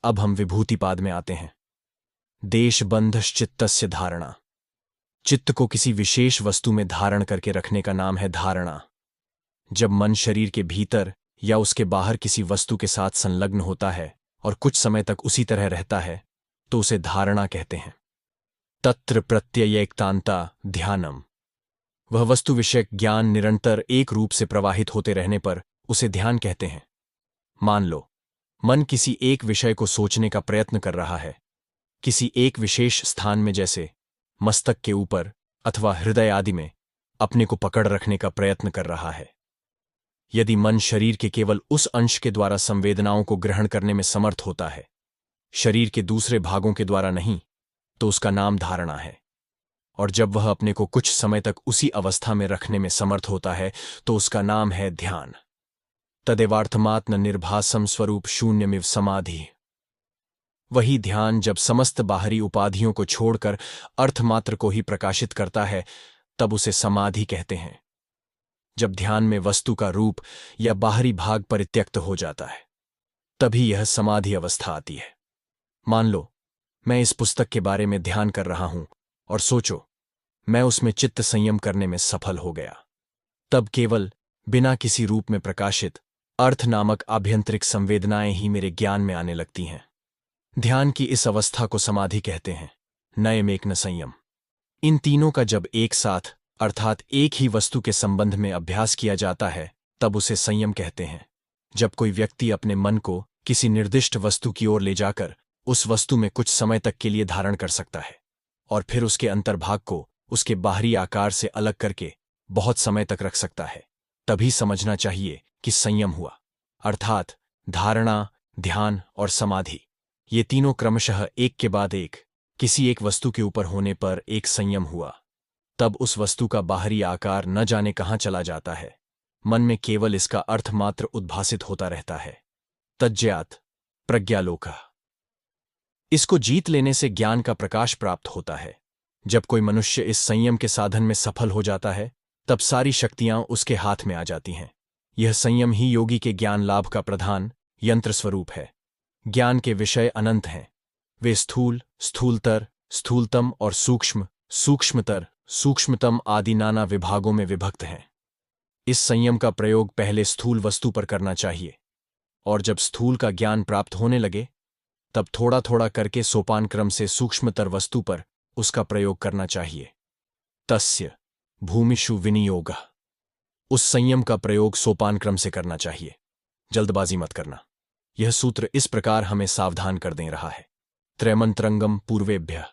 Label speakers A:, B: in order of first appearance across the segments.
A: अब हम विभूतिपाद में आते हैं। देशबंधश्चित्तस्य धारणा। चित्त को किसी विशेष वस्तु में धारण करके रखने का नाम है धारणा। जब मन शरीर के भीतर या उसके बाहर किसी वस्तु के साथ संलग्न होता है और कुछ समय तक उसी तरह रहता है तो उसे धारणा कहते हैं। तत्र प्रत्ययैकतान्ता ध्यानम। वह वस्तु विषयक ज्ञान निरंतर एक रूप से प्रवाहित होते रहने पर उसे ध्यान कहते हैं। मान लो मन किसी एक विषय को सोचने का प्रयत्न कर रहा है, किसी एक विशेष स्थान में, जैसे मस्तक के ऊपर अथवा हृदय आदि में अपने को पकड़ रखने का प्रयत्न कर रहा है। यदि मन शरीर के केवल उस अंश के द्वारा संवेदनाओं को ग्रहण करने में समर्थ होता है, शरीर के दूसरे भागों के द्वारा नहीं, तो उसका नाम धारणा है। और जब वह अपने को कुछ समय तक उसी अवस्था में रखने में समर्थ होता है तो उसका नाम है ध्यान। तदेवार्थमात्म निर्भासम स्वरूप शून्यमिव समाधि। वही ध्यान जब समस्त बाहरी उपाधियों को छोड़कर अर्थमात्र को ही प्रकाशित करता है तब उसे समाधि कहते हैं। जब ध्यान में वस्तु का रूप या बाहरी भाग परित्यक्त हो जाता है तभी यह समाधि अवस्था आती है। मान लो मैं इस पुस्तक के बारे में ध्यान कर रहा हूं और सोचो मैं उसमें चित्त संयम करने में सफल हो गया। तब केवल बिना किसी रूप में प्रकाशित अर्थ नामक आभ्यंतरिक संवेदनाएं ही मेरे ज्ञान में आने लगती हैं। ध्यान की इस अवस्था को समाधि कहते हैं। नयमेकन संयम। इन तीनों का जब एक साथ अर्थात एक ही वस्तु के संबंध में अभ्यास किया जाता है तब उसे संयम कहते हैं। जब कोई व्यक्ति अपने मन को किसी निर्दिष्ट वस्तु की ओर ले जाकर उस वस्तु में कुछ समय तक के लिए धारण कर सकता है और फिर उसके अंतर्भाग को उसके बाहरी आकार से अलग करके बहुत समय तक रख सकता है, तभी समझना चाहिए कि संयम हुआ। अर्थात धारणा, ध्यान और समाधि ये तीनों क्रमशः एक के बाद एक किसी एक वस्तु के ऊपर होने पर एक संयम हुआ। तब उस वस्तु का बाहरी आकार न जाने कहाँ चला जाता है, मन में केवल इसका अर्थ मात्र उद्भासित होता रहता है। तज्ज्ञात प्रज्ञालोक। इसको जीत लेने से ज्ञान का प्रकाश प्राप्त होता है। जब कोई मनुष्य इस संयम के साधन में सफल हो जाता है तब सारी शक्तियां उसके हाथ में आ जाती हैं। यह संयम ही योगी के ज्ञान लाभ का प्रधान यंत्र स्वरूप है। ज्ञान के विषय अनंत हैं। वे स्थूल, स्थूलतर, स्थूलतम और सूक्ष्म, सूक्ष्मतर, सूक्ष्मतम आदि नाना विभागों में विभक्त हैं। इस संयम का प्रयोग पहले स्थूल वस्तु पर करना चाहिए और जब स्थूल का ज्ञान प्राप्त होने लगे तब थोड़ा थोड़ा करके सोपान क्रम से सूक्ष्मतर वस्तु पर उसका प्रयोग करना चाहिए। तस्य भूमिषु विनियोग। उस संयम का प्रयोग सोपान क्रम से करना चाहिए, जल्दबाजी मत करना। यह सूत्र इस प्रकार हमें सावधान कर दे रहा है। त्रयमंतरंगम पूर्वेभ्य।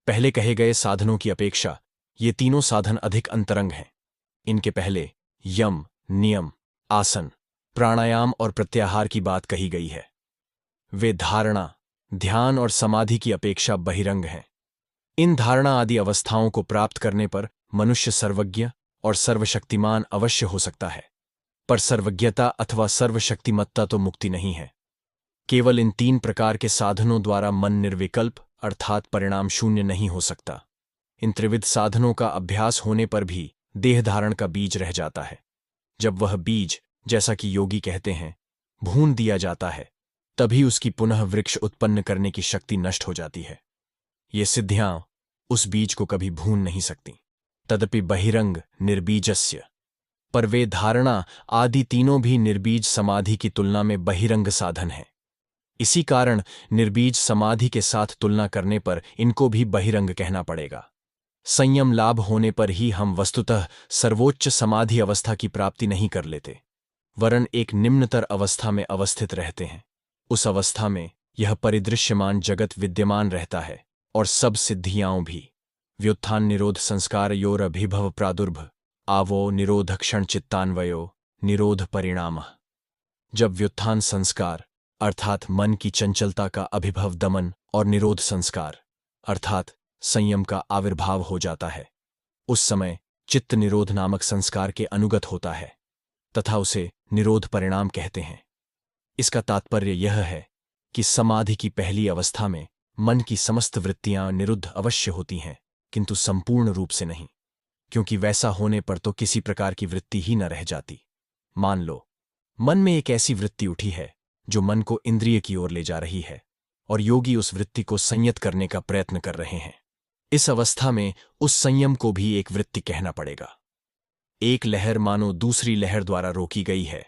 A: पहले कहे गए साधनों की अपेक्षा ये तीनों साधन अधिक अंतरंग हैं। इनके पहले यम, नियम, आसन, प्राणायाम और प्रत्याहार की बात कही गई है। वे धारणा, ध्यान और समाधि की अपेक्षा बहिरंग हैं। इन धारणा आदि अवस्थाओं को प्राप्त करने पर मनुष्य सर्वज्ञ और सर्वशक्तिमान अवश्य हो सकता है, पर सर्वज्ञता अथवा सर्वशक्तिमत्ता तो मुक्ति नहीं है। केवल इन तीन प्रकार के साधनों द्वारा मन निर्विकल्प अर्थात परिणाम शून्य नहीं हो सकता। इन त्रिविध साधनों का अभ्यास होने पर भी देह धारण का बीज रह जाता है। जब वह बीज, जैसा कि योगी कहते हैं, भून दिया जाता है तभी उसकी पुनः वृक्ष उत्पन्न करने की शक्ति नष्ट हो जाती है। ये सिद्धियां उस बीज को कभी भून नहीं सकती। तदपि बहिरंग निर्बीजस्य। पर वे धारणा आदि तीनों भी निर्बीज समाधि की तुलना में बहिरंग साधन हैं। इसी कारण निर्बीज समाधि के साथ तुलना करने पर इनको भी बहिरंग कहना पड़ेगा। संयम लाभ होने पर ही हम वस्तुतः सर्वोच्च समाधि अवस्था की प्राप्ति नहीं कर लेते, वरन एक निम्नतर अवस्था में अवस्थित रहते हैं। उस अवस्था में यह परिदृश्यमान जगत विद्यमान रहता है और सब सिद्धियां भी। व्युत्थान निरोध संस्कार योर अभिभव प्रादुर्भ आवो निरोध क्षण चित्तान्वयो निरोध परिणाम। जब व्युत्थान संस्कार अर्थात मन की चंचलता का अभिभव दमन और निरोध संस्कार अर्थात संयम का आविर्भाव हो जाता है, उस समय चित्त निरोध नामक संस्कार के अनुगत होता है तथा उसे निरोध परिणाम कहते हैं। इसका तात्पर्य यह है कि समाधि की पहली अवस्था में मन की समस्त वृत्तियां निरुद्ध अवश्य होती हैं, किंतु संपूर्ण रूप से नहीं, क्योंकि वैसा होने पर तो किसी प्रकार की वृत्ति ही न रह जाती। मान लो मन में एक ऐसी वृत्ति उठी है जो मन को इंद्रिय की ओर ले जा रही है, और योगी उस वृत्ति को संयत करने का प्रयत्न कर रहे हैं। इस अवस्था में उस संयम को भी एक वृत्ति कहना पड़ेगा। एक लहर मानो दूसरी लहर द्वारा रोकी गई है,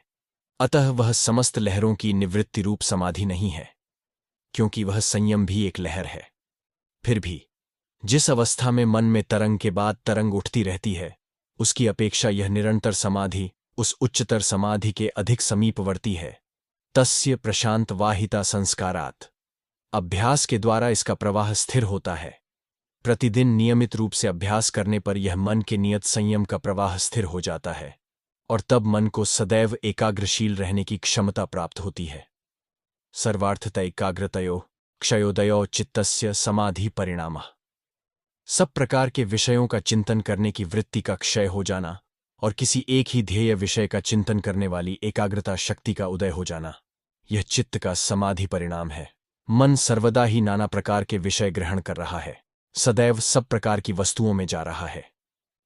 A: अतः वह समस्त लहरों की निवृत्ति रूप समाधि नहीं है, क्योंकि वह संयम भी एक लहर है। फिर भी जिस अवस्था में मन में तरंग के बाद तरंग उठती रहती है, उसकी अपेक्षा यह निरंतर समाधि उस उच्चतर समाधि के अधिक समीपवर्ती है। तस्य प्रशांत वाहिता संस्कारात्। अभ्यास के द्वारा इसका प्रवाह स्थिर होता है। प्रतिदिन नियमित रूप से अभ्यास करने पर यह मन के नियत संयम का प्रवाह स्थिर हो जाता है, और तब मन को सदैव एकाग्रशील रहने की क्षमता प्राप्त होती है। सर्वार्थत एकाग्रतयो क्षयोदयो चित्तस्य समाधि परिणामः। सब प्रकार के विषयों का चिंतन करने की वृत्ति का क्षय हो जाना और किसी एक ही ध्येय विषय का चिंतन करने वाली एकाग्रता शक्ति का उदय हो जाना, यह चित्त का समाधि परिणाम है। मन सर्वदा ही नाना प्रकार के विषय ग्रहण कर रहा है, सदैव सब प्रकार की वस्तुओं में जा रहा है।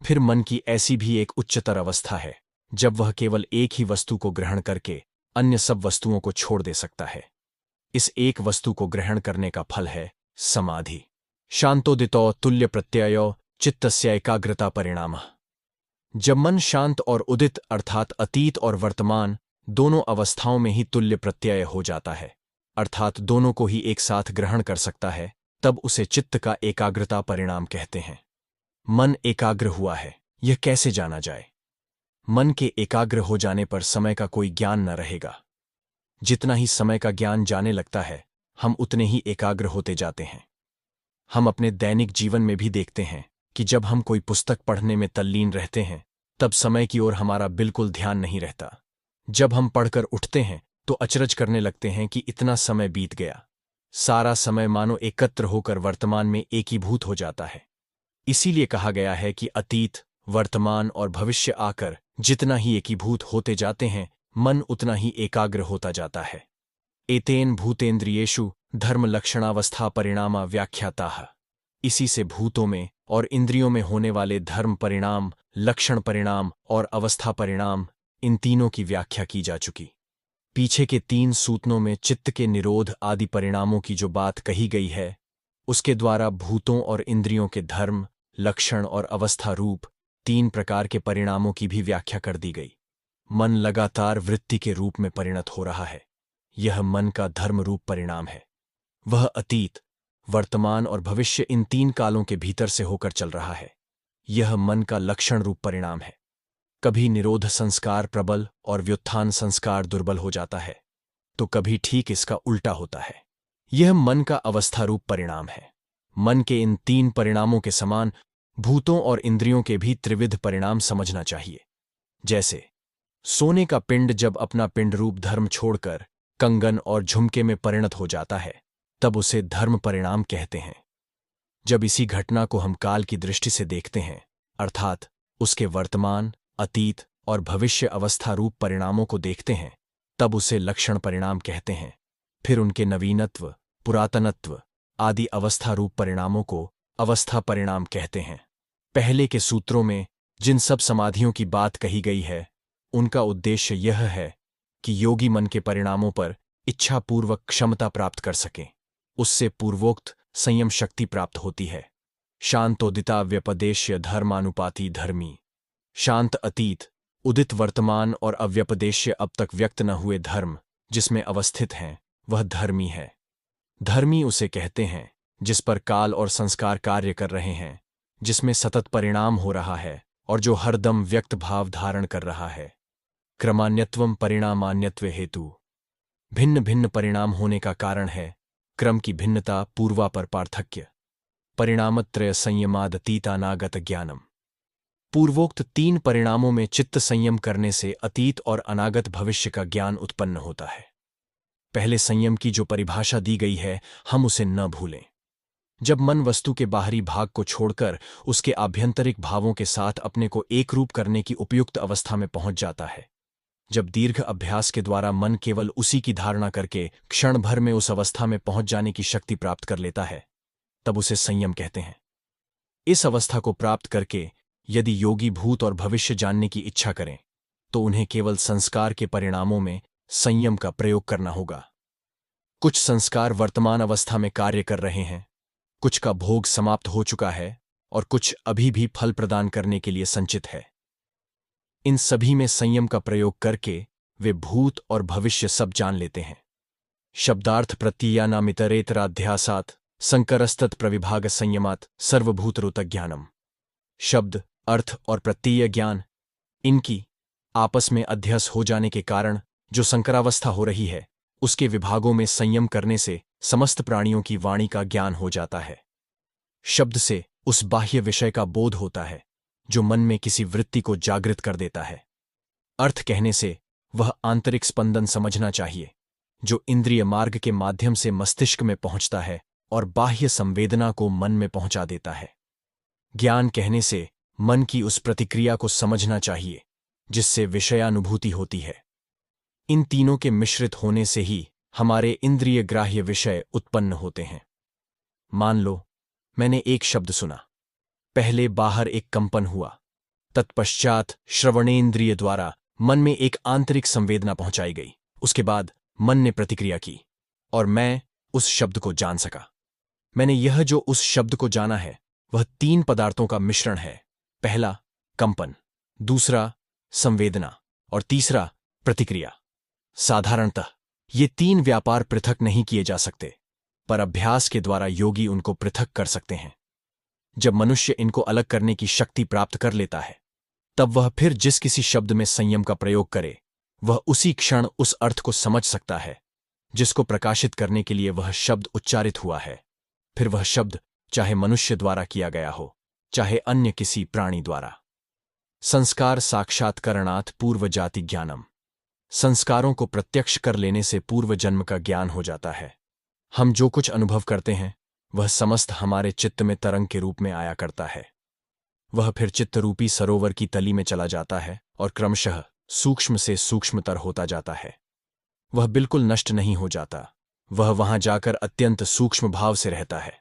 A: फिर मन की ऐसी भी एक उच्चतर अवस्था है जब वह केवल एक ही वस्तु को ग्रहण करके अन्य सब वस्तुओं को छोड़ दे सकता है। इस एक वस्तु को ग्रहण करने का फल है समाधि। शांतोदितो तुल्य प्रत्ययो चित्तस्य एकाग्रता परिणामः। जब मन शांत और उदित अर्थात अतीत और वर्तमान दोनों अवस्थाओं में ही तुल्य प्रत्यय हो जाता है, अर्थात दोनों को ही एक साथ ग्रहण कर सकता है, तब उसे चित्त का एकाग्रता परिणाम कहते हैं। मन एकाग्र हुआ है, यह कैसे जाना जाए? मन के एकाग्र हो जाने पर समय का कोई ज्ञान न रहेगा। जितना ही समय का ज्ञान जाने लगता है, हम उतने ही एकाग्र होते जाते हैं। हम अपने दैनिक जीवन में भी देखते हैं कि जब हम कोई पुस्तक पढ़ने में तल्लीन रहते हैं, तब समय की ओर हमारा बिल्कुल ध्यान नहीं रहता। जब हम पढ़कर उठते हैं तो अचरज करने लगते हैं कि इतना समय बीत गया। सारा समय मानो एकत्र होकर वर्तमान में एकीभूत हो जाता है। इसीलिए कहा गया है कि अतीत, वर्तमान और भविष्य आकर जितना ही एकीभूत होते जाते हैं, मन उतना ही एकाग्र होता जाता है। एतेन भूतेन्द्रियेषु धर्म लक्षणावस्था परिणामा व्याख्याताः। इसी से भूतों में और इंद्रियों में होने वाले धर्म परिणाम, लक्षण परिणाम और अवस्था परिणाम, इन तीनों की व्याख्या की जा चुकी। पीछे के 3 सूत्रों में चित्त के निरोध आदि परिणामों की जो बात कही गई है, उसके द्वारा भूतों और इंद्रियों के धर्म, लक्षण और अवस्था रूप 3 प्रकार के परिणामों की भी व्याख्या कर दी गई। मन लगातार वृत्ति के रूप में परिणत हो रहा है, यह मन का धर्म रूप परिणाम है। वह अतीत, वर्तमान और भविष्य इन 3 कालों के भीतर से होकर चल रहा है, यह मन का लक्षण रूप परिणाम है। कभी निरोध संस्कार प्रबल और व्युत्थान संस्कार दुर्बल हो जाता है, तो कभी ठीक इसका उल्टा होता है, यह मन का अवस्था रूप परिणाम है। मन के इन 3 परिणामों के समान भूतों और इंद्रियों के भी त्रिविध परिणाम समझना चाहिए। जैसे सोने का पिंड जब अपना पिंड रूप धर्म छोड़कर कंगन और झुमके में परिणत हो जाता है, तब उसे धर्म परिणाम कहते हैं। जब इसी घटना को हम काल की दृष्टि से देखते हैं, अर्थात उसके वर्तमान, अतीत और भविष्य अवस्था रूप परिणामों को देखते हैं, तब उसे लक्षण परिणाम कहते हैं। फिर उनके नवीनत्व, पुरातनत्व आदि अवस्था रूप परिणामों को अवस्था परिणाम कहते हैं। पहले के सूत्रों में जिन सब समाधियों की बात कही गई है, उनका उद्देश्य यह है कि योगी मन के परिणामों पर इच्छापूर्वक क्षमता प्राप्त कर सके। उससे पूर्वोक्त संयम शक्ति प्राप्त होती है। शांतोदिता व्यपदेश्य धर्मानुपाती धर्मी। शांत अतीत, उदित वर्तमान और अव्यपदेश्य अब तक व्यक्त न हुए धर्म जिसमें अवस्थित हैं, वह धर्मी है। धर्मी उसे कहते हैं जिस पर काल और संस्कार कार्य कर रहे हैं, जिसमें सतत परिणाम हो रहा है और जो हरदम व्यक्त भाव धारण कर रहा है। क्रमान्यत्वम परिणामान्यत्व हेतु। भिन्न भिन्न परिणाम होने का कारण है क्रम की भिन्नता, पूर्वापर पार्थक्य। परिणामत्रय संयमादतीतानागत ज्ञानम। पूर्वोक्त 3 परिणामों में चित्त संयम करने से अतीत और अनागत भविष्य का ज्ञान उत्पन्न होता है। पहले संयम की जो परिभाषा दी गई है, हम उसे न भूलें। जब मन वस्तु के बाहरी भाग को छोड़कर उसके आभ्यंतरिक भावों के साथ अपने को एकरूप करने की उपयुक्त अवस्था में पहुंच जाता है, जब दीर्घ अभ्यास के द्वारा मन केवल उसी की धारणा करके क्षण भर में उस अवस्था में पहुंच जाने की शक्ति प्राप्त कर लेता है, तब उसे संयम कहते हैं। इस अवस्था को प्राप्त करके यदि योगी भूत और भविष्य जानने की इच्छा करें, तो उन्हें केवल संस्कार के परिणामों में संयम का प्रयोग करना होगा। कुछ संस्कार वर्तमान अवस्था में कार्य कर रहे हैं, कुछ का भोग समाप्त हो चुका है और कुछ अभी भी फल प्रदान करने के लिए संचित है। इन सभी में संयम का प्रयोग करके वे भूत और भविष्य सब जान लेते हैं। शब्दार्थ प्रतीयानामितरेतराध्यासात् संकरस्तत् प्रविभाग संयमात् सर्वभूतरोत ज्ञानम। शब्द, अर्थ और प्रत्यय ज्ञान, इनकी आपस में अध्यस हो जाने के कारण जो संकरावस्था हो रही है, उसके विभागों में संयम करने से समस्त प्राणियों की वाणी का ज्ञान हो जाता है। शब्द से उस बाह्य विषय का बोध होता है जो मन में किसी वृत्ति को जागृत कर देता है। अर्थ कहने से वह आंतरिक स्पंदन समझना चाहिए जो इंद्रिय मार्ग के माध्यम से मस्तिष्क में पहुंचता है और बाह्य संवेदना को मन में पहुंचा देता है। ज्ञान कहने से मन की उस प्रतिक्रिया को समझना चाहिए जिससे विषयानुभूति होती है। इन तीनों के मिश्रित होने से ही हमारे इंद्रिय ग्राह्य विषय उत्पन्न होते हैं। मान लो मैंने एक शब्द सुना, पहले बाहर एक कंपन हुआ, तत्पश्चात श्रवणेन्द्रिय द्वारा मन में एक आंतरिक संवेदना पहुंचाई गई, उसके बाद मन ने प्रतिक्रिया की और मैं उस शब्द को जान सका। मैंने यह जो उस शब्द को जाना है वह तीन पदार्थों का मिश्रण है। पहला कंपन, दूसरा संवेदना और तीसरा प्रतिक्रिया। साधारणतः ये तीन व्यापार पृथक नहीं किए जा सकते, पर अभ्यास के द्वारा योगी उनको पृथक कर सकते हैं। जब मनुष्य इनको अलग करने की शक्ति प्राप्त कर लेता है, तब वह फिर जिस किसी शब्द में संयम का प्रयोग करे, वह उसी क्षण उस अर्थ को समझ सकता है जिसको प्रकाशित करने के लिए वह शब्द उच्चारित हुआ है। फिर वह शब्द चाहे मनुष्य द्वारा किया गया हो, चाहे अन्य किसी प्राणी द्वारा। संस्कार साक्षात्करणात् पूर्व जाति ज्ञानम। संस्कारों को प्रत्यक्ष कर लेने से पूर्व जन्म का ज्ञान हो जाता है। हम जो कुछ अनुभव करते हैं वह समस्त हमारे चित्त में तरंग के रूप में आया करता है। वह फिर चित्तरूपी सरोवर की तली में चला जाता है और क्रमशः सूक्ष्म से सूक्ष्मतर होता जाता है। वह बिल्कुल नष्ट नहीं हो जाता, वह वहां जाकर अत्यंत सूक्ष्म भाव से रहता है।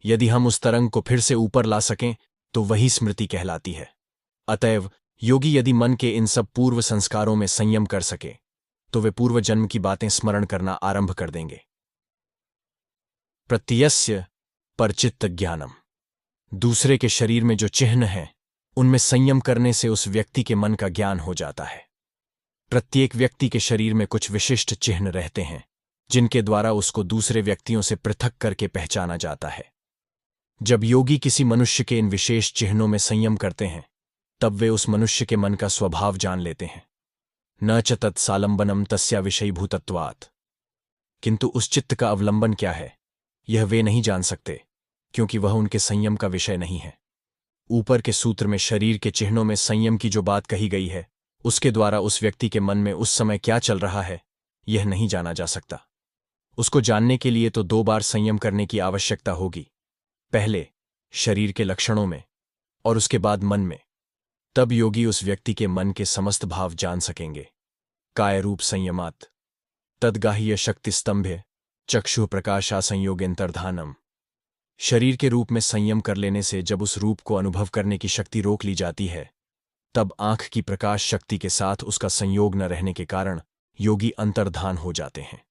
A: यदि हम उस तरंग को फिर से ऊपर ला सकें तो वही स्मृति कहलाती है। अतएव योगी यदि मन के इन सब पूर्व संस्कारों में संयम कर सके तो वे पूर्व जन्म की बातें स्मरण करना आरंभ कर देंगे। प्रत्यस्य परचित्त ज्ञानम। दूसरे के शरीर में जो चिह्न हैं उनमें संयम करने से उस व्यक्ति के मन का ज्ञान हो जाता है। प्रत्येक व्यक्ति के शरीर में कुछ विशिष्ट चिह्न रहते हैं जिनके द्वारा उसको दूसरे व्यक्तियों से पृथक करके पहचाना जाता है। जब योगी किसी मनुष्य के इन विशेष चिह्नों में संयम करते हैं तब वे उस मनुष्य के मन का स्वभाव जान लेते हैं। न च तत्सालंबनम तस्या विषयीभूतत्वात्। किंतु उस चित्त का अवलंबन क्या है यह वे नहीं जान सकते, क्योंकि वह उनके संयम का विषय नहीं है। ऊपर के सूत्र में शरीर के चिह्नों में संयम की जो बात कही गई है उसके द्वारा उस व्यक्ति के मन में उस समय क्या चल रहा है यह नहीं जाना जा सकता। उसको जानने के लिए तो 2 बार संयम करने की आवश्यकता होगी, पहले शरीर के लक्षणों में और उसके बाद मन में। तब योगी उस व्यक्ति के मन के समस्त भाव जान सकेंगे। कायरूप संयमात् तद्गाह्य शक्ति स्तंभे चक्षु प्रकाशासंयोगेंतर्धानम। शरीर के रूप में संयम कर लेने से जब उस रूप को अनुभव करने की शक्ति रोक ली जाती है तब आंख की प्रकाश शक्ति के साथ उसका संयोग न रहने के कारण योगी अंतर्धान हो जाते हैं।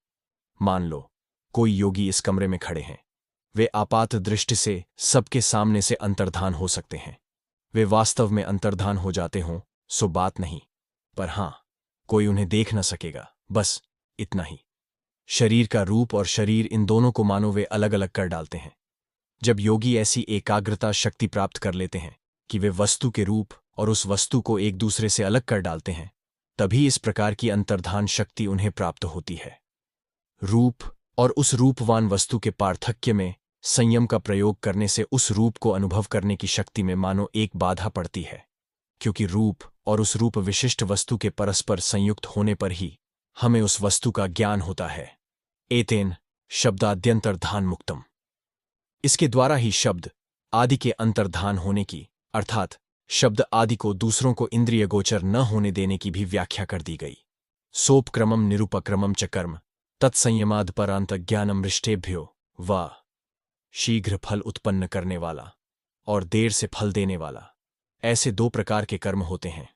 A: मान लो कोई योगी इस कमरे में खड़े हैं, वे आपात दृष्टि से सबके सामने से अंतर्धान हो सकते हैं। वे वास्तव में अंतर्धान हो जाते हों सो बात नहीं, पर हां कोई उन्हें देख न सकेगा, बस इतना ही। शरीर का रूप और शरीर इन दोनों को मानो वे अलग अलग कर डालते हैं। जब योगी ऐसी एकाग्रता शक्ति प्राप्त कर लेते हैं कि वे वस्तु के रूप और उस वस्तु को एक दूसरे से अलग कर डालते हैं, तभी इस प्रकार की अंतर्धान शक्ति उन्हें प्राप्त होती है। रूप और उस रूपवान वस्तु के पार्थक्य में संयम का प्रयोग करने से उस रूप को अनुभव करने की शक्ति में मानो एक बाधा पड़ती है, क्योंकि रूप और उस रूप विशिष्ट वस्तु के परस्पर संयुक्त होने पर ही हमें उस वस्तु का ज्ञान होता है। एतेन शब्दाद्यंतर्धान मुक्तम। इसके द्वारा ही शब्द आदि के अंतर्धान होने की, अर्थात शब्द आदि को दूसरों को इंद्रिय गोचर न होने देने की भी व्याख्या कर दी गई। सोपक्रमम निरुपक्रमम च कर्म तत्संयमाद परांत ज्ञानम रिष्टेभ्यो व। शीघ्र फल उत्पन्न करने वाला और देर से फल देने वाला, ऐसे 2 प्रकार के कर्म होते हैं।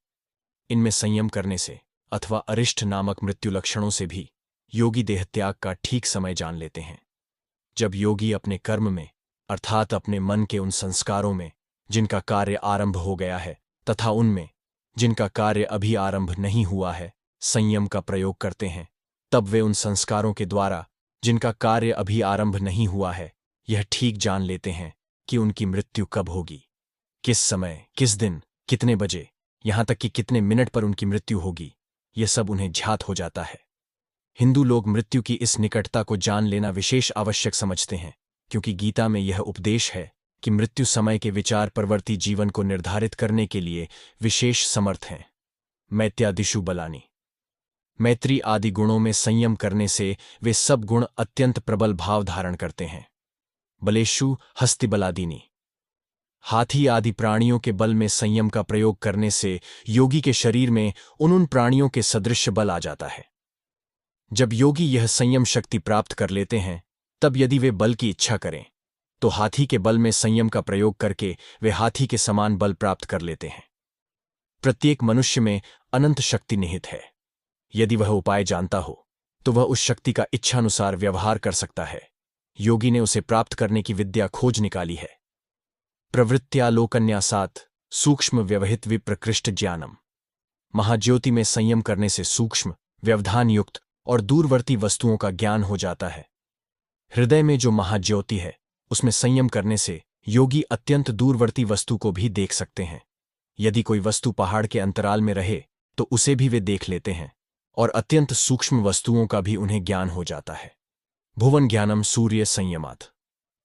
A: इनमें संयम करने से अथवा अरिष्ट नामक मृत्यु लक्षणों से भी योगी देहत्याग का ठीक समय जान लेते हैं। जब योगी अपने कर्म में अर्थात अपने मन के उन संस्कारों में जिनका कार्य आरंभ हो गया है तथा उनमें जिनका कार्य अभी आरंभ नहीं हुआ है संयम का प्रयोग करते हैं, तब वे उन संस्कारों के द्वारा जिनका कार्य अभी आरंभ नहीं हुआ है यह ठीक जान लेते हैं कि उनकी मृत्यु कब होगी, किस समय, किस दिन, कितने बजे, यहां तक कि कितने मिनट पर उनकी मृत्यु होगी, यह सब उन्हें ज्ञात हो जाता है। हिंदू लोग मृत्यु की इस निकटता को जान लेना विशेष आवश्यक समझते हैं, क्योंकि गीता में यह उपदेश है कि मृत्यु समय के विचार परवर्ती जीवन को निर्धारित करने के लिए विशेष समर्थ हैं। मैत्यादिषु बलानि, मैत्री आदि गुणों में संयम करने से वे सब गुण अत्यंत प्रबल भाव धारण करते हैं। बलेषु हस्तिबलादीनि, हाथी आदि प्राणियों के बल में संयम का प्रयोग करने से योगी के शरीर में उन प्राणियों के सदृश बल आ जाता है। जब योगी यह संयम शक्ति प्राप्त कर लेते हैं तब यदि वे बल की इच्छा करें तो हाथी के बल में संयम का प्रयोग करके वे हाथी के समान बल प्राप्त कर लेते हैं। प्रत्येक मनुष्य में अनंत शक्ति निहित है। यदि वह उपाय जानता हो तो वह उस शक्ति का इच्छानुसार व्यवहार कर सकता है। योगी ने उसे प्राप्त करने की विद्या खोज निकाली है। प्रवृत्त्यालोकन्यासात् सूक्ष्म व्यवहित विप्रकृष्ट ज्ञानम, महाज्योति में संयम करने से सूक्ष्म, व्यवधान युक्त और दूरवर्ती वस्तुओं का ज्ञान हो जाता है। हृदय में जो महाज्योति है उसमें संयम करने से योगी अत्यंत दूरवर्ती वस्तु को भी देख सकते हैं। यदि कोई वस्तु पहाड़ के अंतराल में रहे तो उसे भी वे देख लेते हैं और अत्यंत सूक्ष्म वस्तुओं का भी उन्हें ज्ञान हो जाता है। भुवन ज्ञानम सूर्य संयमात्,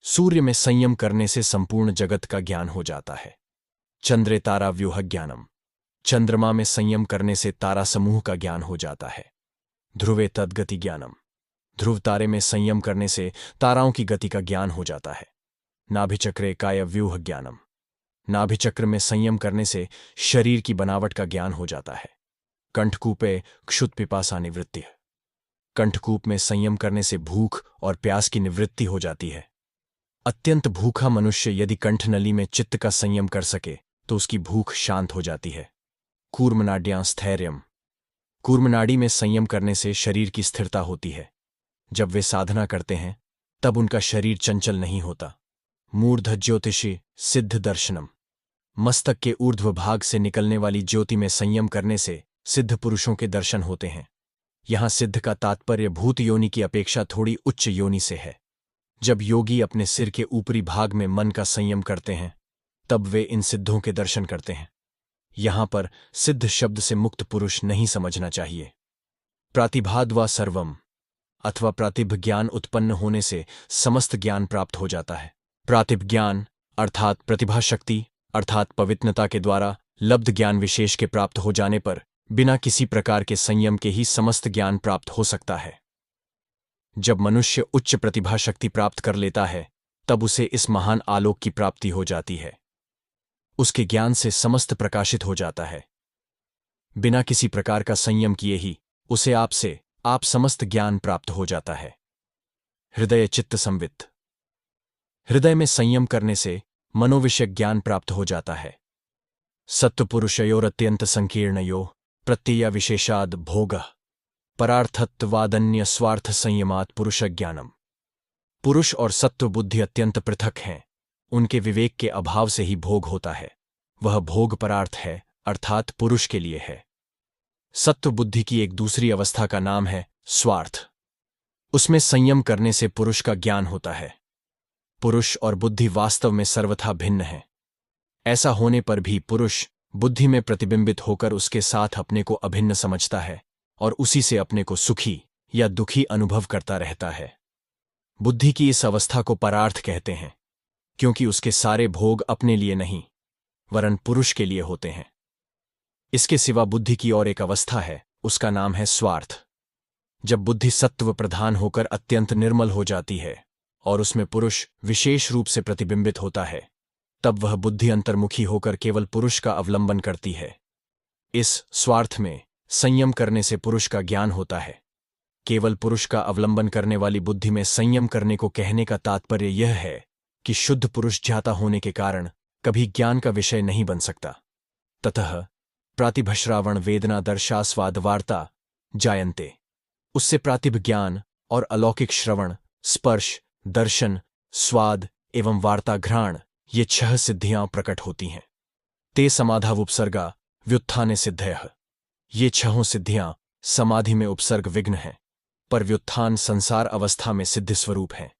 A: सूर्य में संयम करने से संपूर्ण जगत का ज्ञान हो जाता है। चंद्रे तारा व्यूह ज्ञानम, चंद्रमा में संयम करने से तारा समूह का ज्ञान हो जाता है। ध्रुवे तद्गति ज्ञानम, ध्रुव तारे में संयम करने से ताराओं की गति का ज्ञान हो जाता है। नाभिचक्रे काय व्यूह ज्ञानम, नाभिचक्र में संयम करने से शरीर की बनावट का ज्ञान हो जाता है। कंठकूपे क्षुत पिपासा निवृत्ति, कंठकूप में संयम करने से भूख और प्यास की निवृत्ति हो जाती है। अत्यंत भूखा मनुष्य यदि कंठनली में चित्त का संयम कर सके तो उसकी भूख शांत हो जाती है। कूर्मनाड्यां स्थैर्यम, कूर्मनाड़ी में संयम करने से शरीर की स्थिरता होती है। जब वे साधना करते हैं तब उनका शरीर चंचल नहीं होता। मूर्ध ज्योतिषी सिद्ध दर्शनम, मस्तक के ऊर्ध्व भाग से निकलने वाली ज्योति में संयम करने से सिद्ध पुरुषों के दर्शन होते हैं। यहां सिद्ध का तात्पर्य भूत योनि की अपेक्षा थोड़ी उच्च योनि से है। जब योगी अपने सिर के ऊपरी भाग में मन का संयम करते हैं तब वे इन सिद्धों के दर्शन करते हैं। यहां पर सिद्ध शब्द से मुक्त पुरुष नहीं समझना चाहिए। प्रातिभाद्वा सर्वम अथवा प्रातिभ ज्ञान उत्पन्न होने से समस्त ज्ञान प्राप्त हो जाता है। प्रातिभ ज्ञान अर्थात प्रतिभा शक्ति अर्थात पवित्रता के द्वारा लब्ध ज्ञान विशेष के प्राप्त हो जाने पर बिना किसी प्रकार के संयम के ही समस्त ज्ञान प्राप्त हो सकता है। जब मनुष्य उच्च प्रतिभा शक्ति प्राप्त कर लेता है तब उसे इस महान आलोक की प्राप्ति हो जाती है। उसके ज्ञान से समस्त प्रकाशित हो जाता है। बिना किसी प्रकार का संयम किए ही उसे आप समस्त ज्ञान प्राप्त हो जाता है। हृदय चित्त संवित, हृदय में संयम करने से मनोविषयक ज्ञान प्राप्त हो जाता है। सत्वपुरुषयोरत्यंत संकीर्णयो प्रत्यय विशेषाद भोगः परार्थत्वादन्य स्वार्थ संयमात् पुरुष ज्ञानम, पुरुष और सत्व बुद्धि अत्यंत पृथक हैं। उनके विवेक के अभाव से ही भोग होता है। वह भोग परार्थ है अर्थात पुरुष के लिए है। सत्व बुद्धि की एक दूसरी अवस्था का नाम है स्वार्थ। उसमें संयम करने से पुरुष का ज्ञान होता है। पुरुष और बुद्धि वास्तव में सर्वथा भिन्न है। ऐसा होने पर भी पुरुष बुद्धि में प्रतिबिंबित होकर उसके साथ अपने को अभिन्न समझता है और उसी से अपने को सुखी या दुखी अनुभव करता रहता है। बुद्धि की इस अवस्था को परार्थ कहते हैं क्योंकि उसके सारे भोग अपने लिए नहीं वरन पुरुष के लिए होते हैं। इसके सिवा बुद्धि की और एक अवस्था है, उसका नाम है स्वार्थ। जब बुद्धि सत्व प्रधान होकर अत्यंत निर्मल हो जाती है और उसमें पुरुष विशेष रूप से प्रतिबिंबित होता है तब वह बुद्धि अंतर्मुखी होकर केवल पुरुष का अवलंबन करती है। इस स्वार्थ में संयम करने से पुरुष का ज्ञान होता है। केवल पुरुष का अवलंबन करने वाली बुद्धि में संयम करने को कहने का तात्पर्य यह है कि शुद्ध पुरुष ज्ञाता होने के कारण कभी ज्ञान का विषय नहीं बन सकता। ततः प्रातिभश्रावण वेदना दर्शास्वाद वार्ता जायन्ते, उससे प्रातिभ ज्ञान और अलौकिक श्रवण, स्पर्श, दर्शन, स्वाद एवं वार्ता घ्राण ये 6 सिद्धियां प्रकट होती हैं। ते समाधावुपसर्गा व्युत्थाने सिद्धयः। ये 6 सिद्धियां समाधि में उपसर्ग विघ्न हैं, पर व्युत्थान संसार अवस्था में सिद्धि स्वरूप हैं।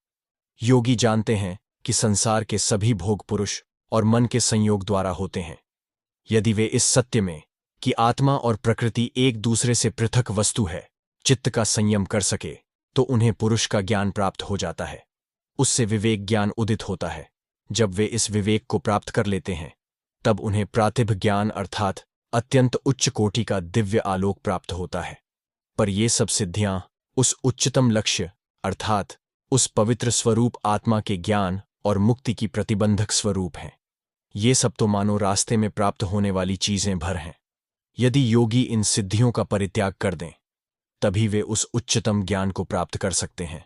A: योगी जानते हैं कि संसार के सभी भोग पुरुष और मन के संयोग द्वारा होते हैं। यदि वे इस सत्य में कि आत्मा और प्रकृति एक दूसरे से पृथक वस्तु है चित्त का संयम कर सके, तो उन्हें पुरुष का ज्ञान प्राप्त हो जाता है। उससे विवेक ज्ञान उदित होता है। जब वे इस विवेक को प्राप्त कर लेते हैं, तब उन्हें प्रातिभ ज्ञान अर्थात अत्यंत उच्च कोटि का दिव्य आलोक प्राप्त होता है। पर ये सब सिद्धियां उस उच्चतम लक्ष्य अर्थात उस पवित्र स्वरूप आत्मा के ज्ञान और मुक्ति की प्रतिबंधक स्वरूप हैं। ये सब तो मानो रास्ते में प्राप्त होने वाली चीजें भर हैं। यदि योगी इन सिद्धियों का परित्याग कर दें, तभी वे उस उच्चतम ज्ञान को प्राप्त कर सकते हैं।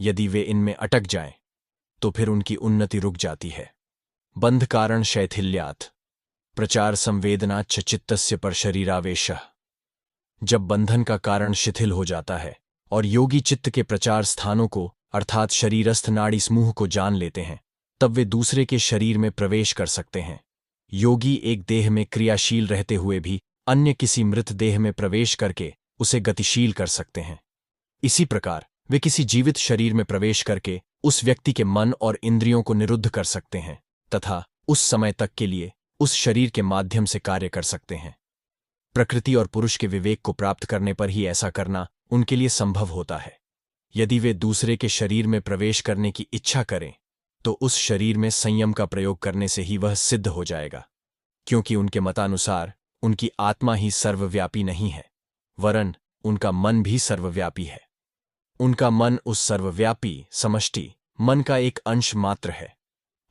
A: यदि वे इनमें अटक जाएं, तो फिर उनकी उन्नति रुक जाती है। बंध कारण शैथिल्यात् प्रचार संवेदनाच्च चित्तस्य पर शरीरावेशः। जब बंधन का कारण शिथिल हो जाता है और योगी चित्त के प्रचार स्थानों को अर्थात शरीरस्थ नाड़ी समूह को जान लेते हैं, तब वे दूसरे के शरीर में प्रवेश कर सकते हैं। योगी एक देह में क्रियाशील रहते हुए भी अन्य किसी मृत देह में प्रवेश करके उसे गतिशील कर सकते हैं। इसी प्रकार वे किसी जीवित शरीर में प्रवेश करके उस व्यक्ति के मन और इंद्रियों को निरुद्ध कर सकते हैं तथा उस समय तक के लिए उस शरीर के माध्यम से कार्य कर सकते हैं। प्रकृति और पुरुष के विवेक को प्राप्त करने पर ही ऐसा करना उनके लिए संभव होता है। यदि वे दूसरे के शरीर में प्रवेश करने की इच्छा करें, तो उस शरीर में संयम का प्रयोग करने से ही वह सिद्ध हो जाएगा, क्योंकि उनके मतानुसार उनकी आत्मा ही सर्वव्यापी नहीं है, वरन उनका मन भी सर्वव्यापी है। उनका मन उस सर्वव्यापी समष्टि मन का एक अंश मात्र है,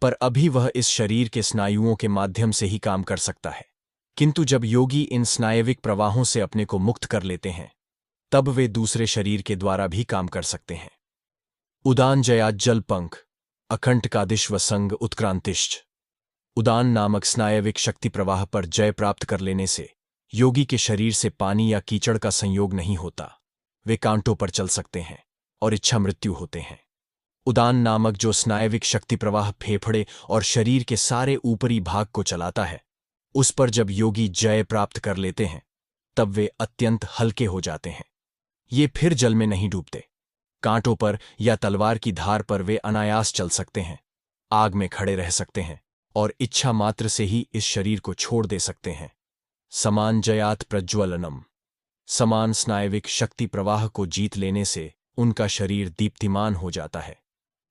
A: पर अभी वह इस शरीर के स्नायुओं के माध्यम से ही काम कर सकता है। किंतु जब योगी इन स्नायविक प्रवाहों से अपने को मुक्त कर लेते हैं, तब वे दूसरे शरीर के द्वारा भी काम कर सकते हैं। उदान जयात जल पंख अखंडकादिश्व संग उत्क्रांतिश्च। उदान नामक स्नायविक शक्ति प्रवाह पर जय प्राप्त कर लेने से योगी के शरीर से पानी या कीचड़ का संयोग नहीं होता। वे कांटों पर चल सकते हैं और इच्छा मृत्यु होते हैं। उदान नामक जो स्नायविक शक्ति प्रवाह फेफड़े और शरीर के सारे ऊपरी भाग को चलाता है, उस पर जब योगी जय प्राप्त कर लेते हैं, तब वे अत्यंत हल्के हो जाते हैं। ये फिर जल में नहीं डूबते। कांटों पर या तलवार की धार पर वे अनायास चल सकते हैं, आग में खड़े रह सकते हैं और इच्छा मात्र से ही इस शरीर को छोड़ दे सकते हैं। समान जयात प्रज्वलनम। समान स्नायविक शक्ति प्रवाह को जीत लेने से उनका शरीर दीप्तिमान हो जाता है।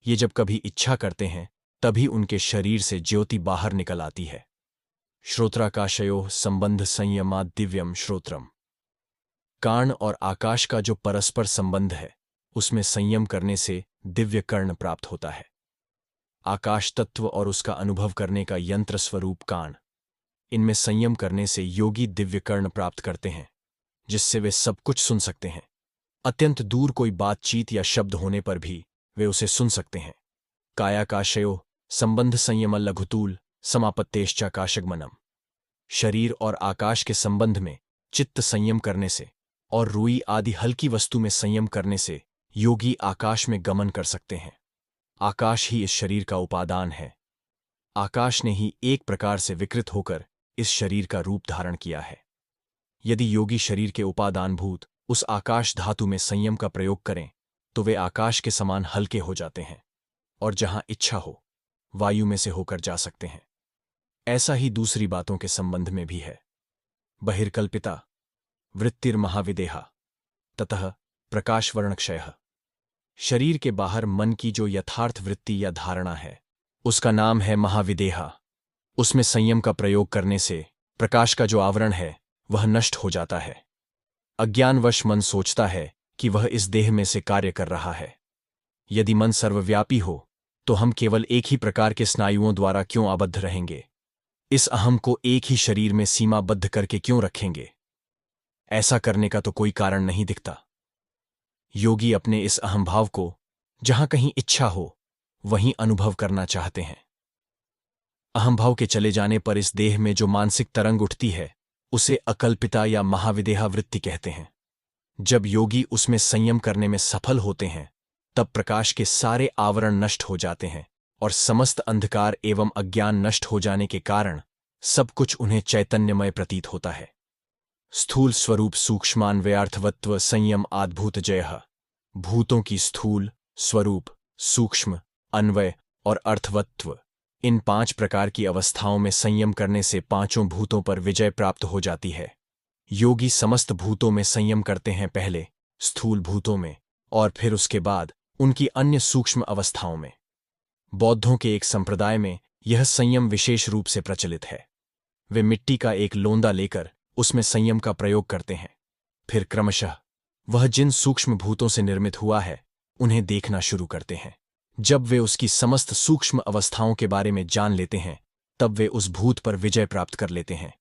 A: ये जब कभी इच्छा करते हैं, तभी उनके शरीर से ज्योति बाहर निकल आती है। श्रोत्राकाशयोः संबंध संयमात् दिव्यम श्रोत्रम। कान और आकाश का जो परस्पर संबंध है, उसमें संयम करने से दिव्य कर्ण प्राप्त होता है। आकाश तत्व और उसका अनुभव करने का यंत्र स्वरूप कान, इनमें संयम करने से योगी दिव्य कर्ण प्राप्त करते हैं, जिससे वे सब कुछ सुन सकते हैं। अत्यंत दूर कोई बातचीत या शब्द होने पर भी वे उसे सुन सकते हैं। कायाकाशयोः संबंध संयम लघुतूल समापत्तेश्चाकाशगमनम। शरीर और आकाश के संबंध में चित्त संयम करने से और रुई आदि हल्की वस्तु में संयम करने से योगी आकाश में गमन कर सकते हैं। आकाश ही इस शरीर का उपादान है। आकाश ने ही एक प्रकार से विकृत होकर इस शरीर का रूप धारण किया है। यदि योगी शरीर के उपादानभूत उस आकाश धातु में संयम का प्रयोग करें, तो वे आकाश के समान हल्के हो जाते हैं और जहां इच्छा हो वायु में से होकर जा सकते हैं। ऐसा ही दूसरी बातों के संबंध में भी है। बहिर्कल्पिता वृत्तिर्महाविदेहा ततः प्रकाशवर्णक्षयः। शरीर के बाहर मन की जो यथार्थ वृत्ति या धारणा है, उसका नाम है महाविदेहा। उसमें संयम का प्रयोग करने से प्रकाश का जो आवरण है, वह नष्ट हो जाता है। अज्ञानवश मन सोचता है कि वह इस देह में से कार्य कर रहा है। यदि मन सर्वव्यापी हो, तो हम केवल एक ही प्रकार के स्नायुओं द्वारा क्यों आबद्ध रहेंगे? इस अहम को एक ही शरीर में सीमाबद्ध करके क्यों रखेंगे? ऐसा करने का तो कोई कारण नहीं दिखता। योगी अपने इस अहंभाव को जहां कहीं इच्छा हो, वहीं अनुभव करना चाहते हैं। अहंभाव के चले जाने पर इस देह में जो मानसिक तरंग उठती है, उसे अकल्पिता या महाविदेहा वृत्ति कहते हैं। जब योगी उसमें संयम करने में सफल होते हैं, तब प्रकाश के सारे आवरण नष्ट हो जाते हैं और समस्त अंधकार एवं अज्ञान नष्ट हो जाने के कारण सब कुछ उन्हें चैतन्यमय प्रतीत होता है। स्थूल स्वरूप सूक्ष्मान्वयार्थवत्व संयम आद्भूत जयः। भूतों की स्थूल, स्वरूप, सूक्ष्म, अन्वय और अर्थवत्व, इन 5 प्रकार की अवस्थाओं में संयम करने से पांचों भूतों पर विजय प्राप्त हो जाती है। योगी समस्त भूतों में संयम करते हैं, पहले स्थूल भूतों में और फिर उसके बाद उनकी अन्य सूक्ष्म अवस्थाओं में। बौद्धों के एक संप्रदाय में यह संयम विशेष रूप से प्रचलित है। वे मिट्टी का एक लोंदा लेकर उसमें संयम का प्रयोग करते हैं। फिर क्रमशः वह जिन सूक्ष्म भूतों से निर्मित हुआ है उन्हें देखना शुरू करते हैं। जब वे उसकी समस्त सूक्ष्म अवस्थाओं के बारे में जान लेते हैं, तब वे उस भूत पर विजय प्राप्त कर लेते हैं।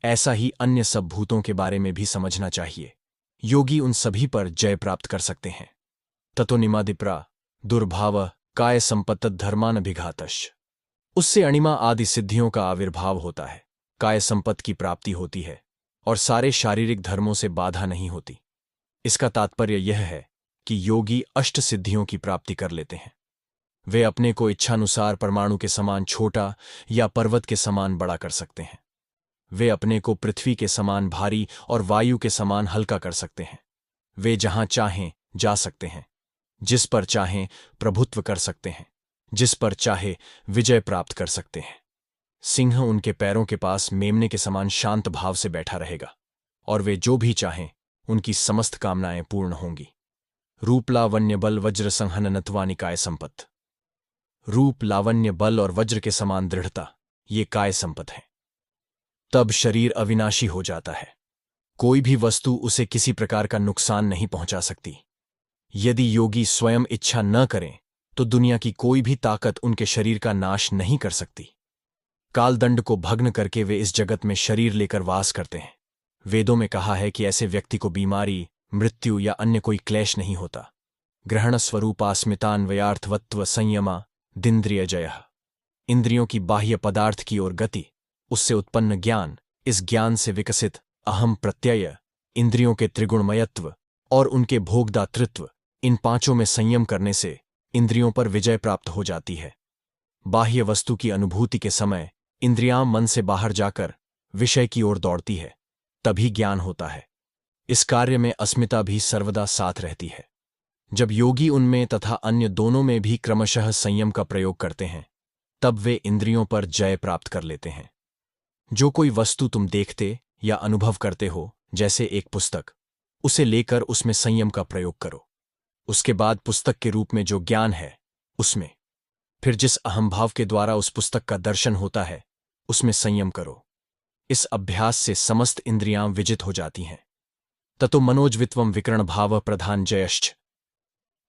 A: ऐसा ही अन्य सब भूतों के बारे में भी समझना चाहिए। योगी उन सभी पर जय प्राप्त कर सकते हैं। ततोनिमादिप्रा दुर्भाव काय संपत्त धर्मानभिघातश। उससे अणिमा आदि सिद्धियों का आविर्भाव होता है, काय संपत्ति की प्राप्ति होती है और सारे शारीरिक धर्मों से बाधा नहीं होती। इसका तात्पर्य यह है कि योगी अष्ट सिद्धियों की प्राप्ति कर लेते हैं। वे अपने को इच्छानुसार परमाणु के समान छोटा या पर्वत के समान बड़ा कर सकते हैं। वे अपने को पृथ्वी के समान भारी और वायु के समान हल्का कर सकते हैं। वे जहां चाहें जा सकते हैं, जिस पर चाहें प्रभुत्व कर सकते हैं, जिस पर चाहे विजय प्राप्त कर सकते हैं। सिंह उनके पैरों के पास मेमने के समान शांत भाव से बैठा रहेगा और वे जो भी चाहें उनकी समस्त कामनाएं पूर्ण होंगी। रूप लावण्य बल वज्र संहन नत्वानि काय संपत्। रूप, लावण्य, बल और वज्र के समान दृढ़ता, ये काय संपत् है। तब शरीर अविनाशी हो जाता है। कोई भी वस्तु उसे किसी प्रकार का नुकसान नहीं पहुंचा सकती। यदि योगी स्वयं इच्छा न करें तो दुनिया की कोई भी ताकत उनके शरीर का नाश नहीं कर सकती। कालदंड को भग्न करके वे इस जगत में शरीर लेकर वास करते हैं। वेदों में कहा है कि ऐसे व्यक्ति को बीमारी, मृत्यु या अन्य कोई क्लेश नहीं होता। ग्रहण स्वरूपास्मितान्वयार्थवत्व संयमा दिन्द्रिय जयः। इंद्रियों की बाह्य पदार्थ की ओर गति, उससे उत्पन्न ज्ञान, इस ज्ञान से विकसित अहम प्रत्यय, इंद्रियों के त्रिगुणमयत्व और उनके भोगदातृत्व, इन पांचों में संयम करने से इंद्रियों पर विजय प्राप्त हो जाती है। बाह्य वस्तु की अनुभूति के समय इंद्रियां मन से बाहर जाकर विषय की ओर दौड़ती है, तभी ज्ञान होता है। इस कार्य में अस्मिता भी सर्वदा साथ रहती है। जब योगी उनमें तथा अन्य दोनों में भी क्रमशः संयम का प्रयोग करते हैं, तब वे इंद्रियों पर जय प्राप्त कर लेते हैं। जो कोई वस्तु तुम देखते या अनुभव करते हो, जैसे एक पुस्तक, उसे लेकर उसमें संयम का प्रयोग करो। उसके बाद पुस्तक के रूप में जो ज्ञान है उसमें, फिर जिस अहंभाव के द्वारा उस पुस्तक का दर्शन होता है उसमें संयम करो। इस अभ्यास से समस्त इंद्रियां विजित हो जाती हैं। ततो मनोजवित्वम विकर्ण भाव प्रधान जयश्च।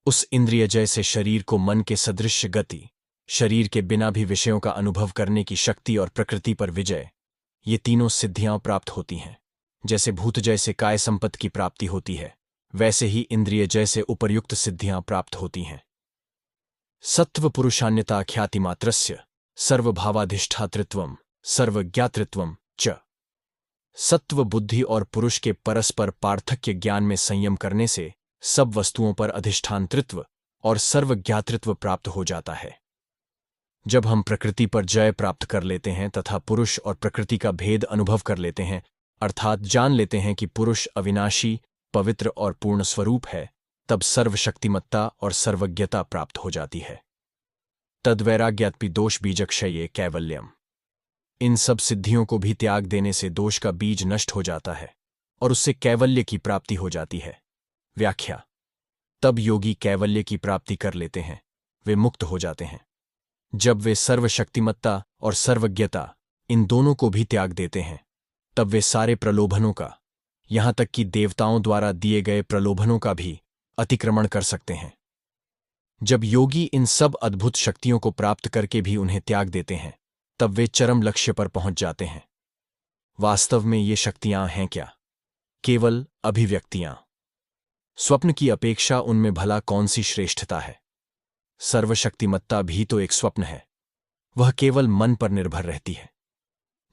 A: उस इंद्रिय जय से शरीर को मन के सदृश गति, शरीर के बिना भी विषयों का अनुभव करने की शक्ति और प्रकृति पर विजय, ये तीनों सिद्धियां प्राप्त होती हैं। जैसे भूत जय से काय संपत्ति की प्राप्ति होती है, वैसे ही इंद्रिय जय से उपर्युक्त सिद्धियां प्राप्त होती हैं। सत्व पुरुषान्यता ख्यातिमात्रस्य सर्वभावाधिष्ठातृत्वम सर्वज्ञातृत्वम च। सत्व, बुद्धि और पुरुष के परस्पर पार्थक्य ज्ञान में संयम करने से सब वस्तुओं पर अधिष्ठानतृत्व और सर्वज्ञातृत्व प्राप्त हो जाता है। जब हम प्रकृति पर जय प्राप्त कर लेते हैं तथा पुरुष और प्रकृति का भेद अनुभव कर लेते हैं, अर्थात जान लेते हैं कि पुरुष अविनाशी, पवित्र और पूर्ण स्वरूप है, तब सर्वशक्तिमत्ता और सर्वज्ञता प्राप्त हो जाती है। तद्वैराग्यात्पि दोष बीजक्षये कैवल्यम। इन सब सिद्धियों को भी त्याग देने से दोष का बीज नष्ट हो जाता है और उससे कैवल्य की प्राप्ति हो जाती है। व्याख्या: तब योगी कैवल्य की प्राप्ति कर लेते हैं, वे मुक्त हो जाते हैं। जब वे सर्वशक्तिमत्ता और सर्वज्ञता, इन दोनों को भी त्याग देते हैं, तब वे सारे प्रलोभनों का, यहां तक कि देवताओं द्वारा दिए गए प्रलोभनों का भी अतिक्रमण कर सकते हैं। जब योगी इन सब अद्भुत शक्तियों को प्राप्त करके भी उन्हें त्याग देते हैं, तब वे चरम लक्ष्य पर पहुंच जाते हैं। वास्तव में ये शक्तियां हैं क्या? केवल अभिव्यक्तियां। स्वप्न की अपेक्षा उनमें भला कौन सी श्रेष्ठता है? सर्वशक्तिमत्ता भी तो एक स्वप्न है। वह केवल मन पर निर्भर रहती है।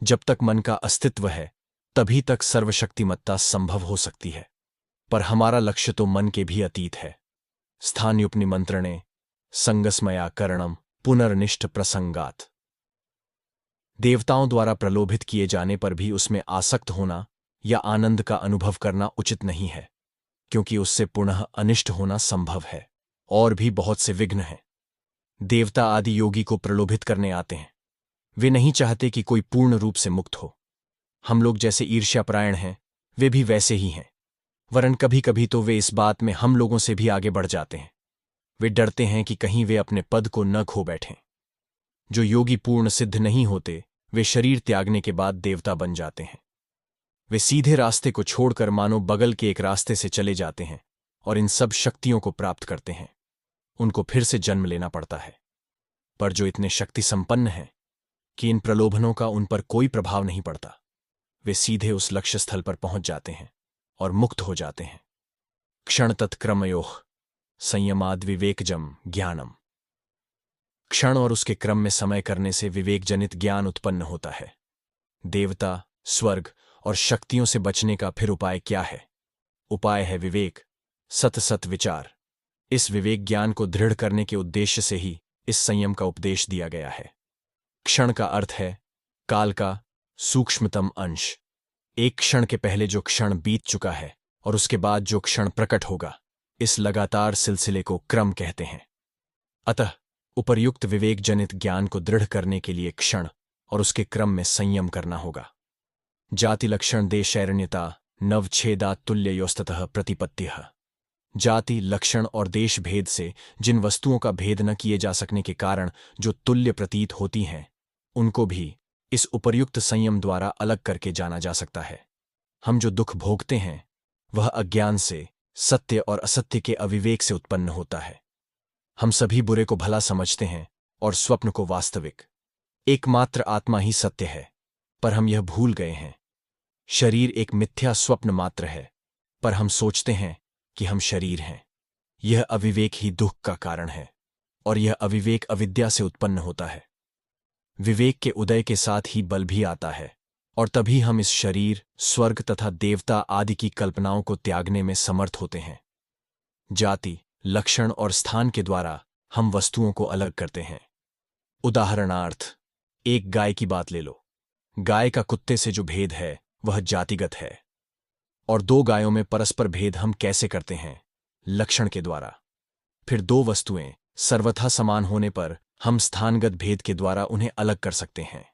A: जब तक मन का अस्तित्व है, तभी तक सर्वशक्तिमत्ता संभव हो सकती है। पर हमारा लक्ष्य तो मन के भी अतीत है। स्थान्युपनिमंत्रणे संगस्मया करणम पुनर्निष्ठ प्रसंगात। देवताओं द्वारा प्रलोभित किए जाने पर भी उसमें आसक्त होना या आनंद का अनुभव करना उचित नहीं है, क्योंकि उससे पुनः अनिष्ट होना संभव है। और भी बहुत से विघ्न हैं। देवता आदि योगी को प्रलोभित करने आते हैं। वे नहीं चाहते कि कोई पूर्ण रूप से मुक्त हो। हम लोग जैसे ईर्ष्यापरायण हैं, वे भी वैसे ही हैं। वरन कभी कभी तो वे इस बात में हम लोगों से भी आगे बढ़ जाते हैं। वे डरते हैं कि कहीं वे अपने पद को न खो बैठें। जो योगी पूर्ण सिद्ध नहीं होते, वे शरीर त्यागने के बाद देवता बन जाते हैं। वे सीधे रास्ते को छोड़कर मानो बगल के एक रास्ते से चले जाते हैं और इन सब शक्तियों को प्राप्त करते हैं। उनको फिर से जन्म लेना पड़ता है। पर जो इतने शक्ति संपन्न हैं कि इन प्रलोभनों का उन पर कोई प्रभाव नहीं पड़ता, वे सीधे उस लक्ष्य स्थल पर पहुंच जाते हैं और मुक्त हो जाते हैं। क्षण तत्क्रमयोः संयमाद विवेकजम ज्ञानम। क्षण और उसके क्रम में समय करने से विवेक जनित ज्ञान उत्पन्न होता है। देवता, स्वर्ग और शक्तियों से बचने का फिर उपाय क्या है? उपाय है विवेक, सत सत विचार। इस विवेक ज्ञान को दृढ़ करने के उद्देश्य से ही इस संयम का उपदेश दिया गया है। क्षण का अर्थ है काल का सूक्ष्मतम अंश। एक क्षण के पहले जो क्षण बीत चुका है और उसके बाद जो क्षण प्रकट होगा, इस लगातार सिलसिले को क्रम कहते हैं। अतः उपर्युक्त विवेक जनित ज्ञान को दृढ़ करने के लिए क्षण और उसके क्रम में संयम करना होगा। जाति लक्षण देशैरण्यता नवच्छेदात् तुल्ययोस्ततः प्रतिपत्तिः। जाति, लक्षण और देश भेद से जिन वस्तुओं का भेद न किए जा सकने के कारण जो तुल्य प्रतीत होती हैं, उनको भी इस उपर्युक्त संयम द्वारा अलग करके जाना जा सकता है। हम जो दुख भोगते हैं, वह अज्ञान से, सत्य और असत्य के अविवेक से उत्पन्न होता है। हम सभी बुरे को भला समझते हैं और स्वप्न को वास्तविक। एकमात्र आत्मा ही सत्य है, पर हम यह भूल गए हैं। शरीर एक मिथ्या स्वप्न मात्र है, पर हम सोचते हैं कि हम शरीर हैं। यह अविवेक ही दुख का कारण है, और यह अविवेक अविद्या से उत्पन्न होता है। विवेक के उदय के साथ ही बल भी आता है, और तभी हम इस शरीर, स्वर्ग तथा देवता आदि की कल्पनाओं को त्यागने में समर्थ होते हैं। जाति, लक्षण और स्थान के द्वारा हम वस्तुओं को अलग करते हैं। उदाहरणार्थ, एक गाय की बात ले लो। गाय का कुत्ते से जो भेद है वह जातिगत है, और दो गायों में परस्पर भेद हम कैसे करते हैं? लक्षण के द्वारा। फिर दो वस्तुएं सर्वथा समान होने पर हम स्थानगत भेद के द्वारा उन्हें अलग कर सकते हैं।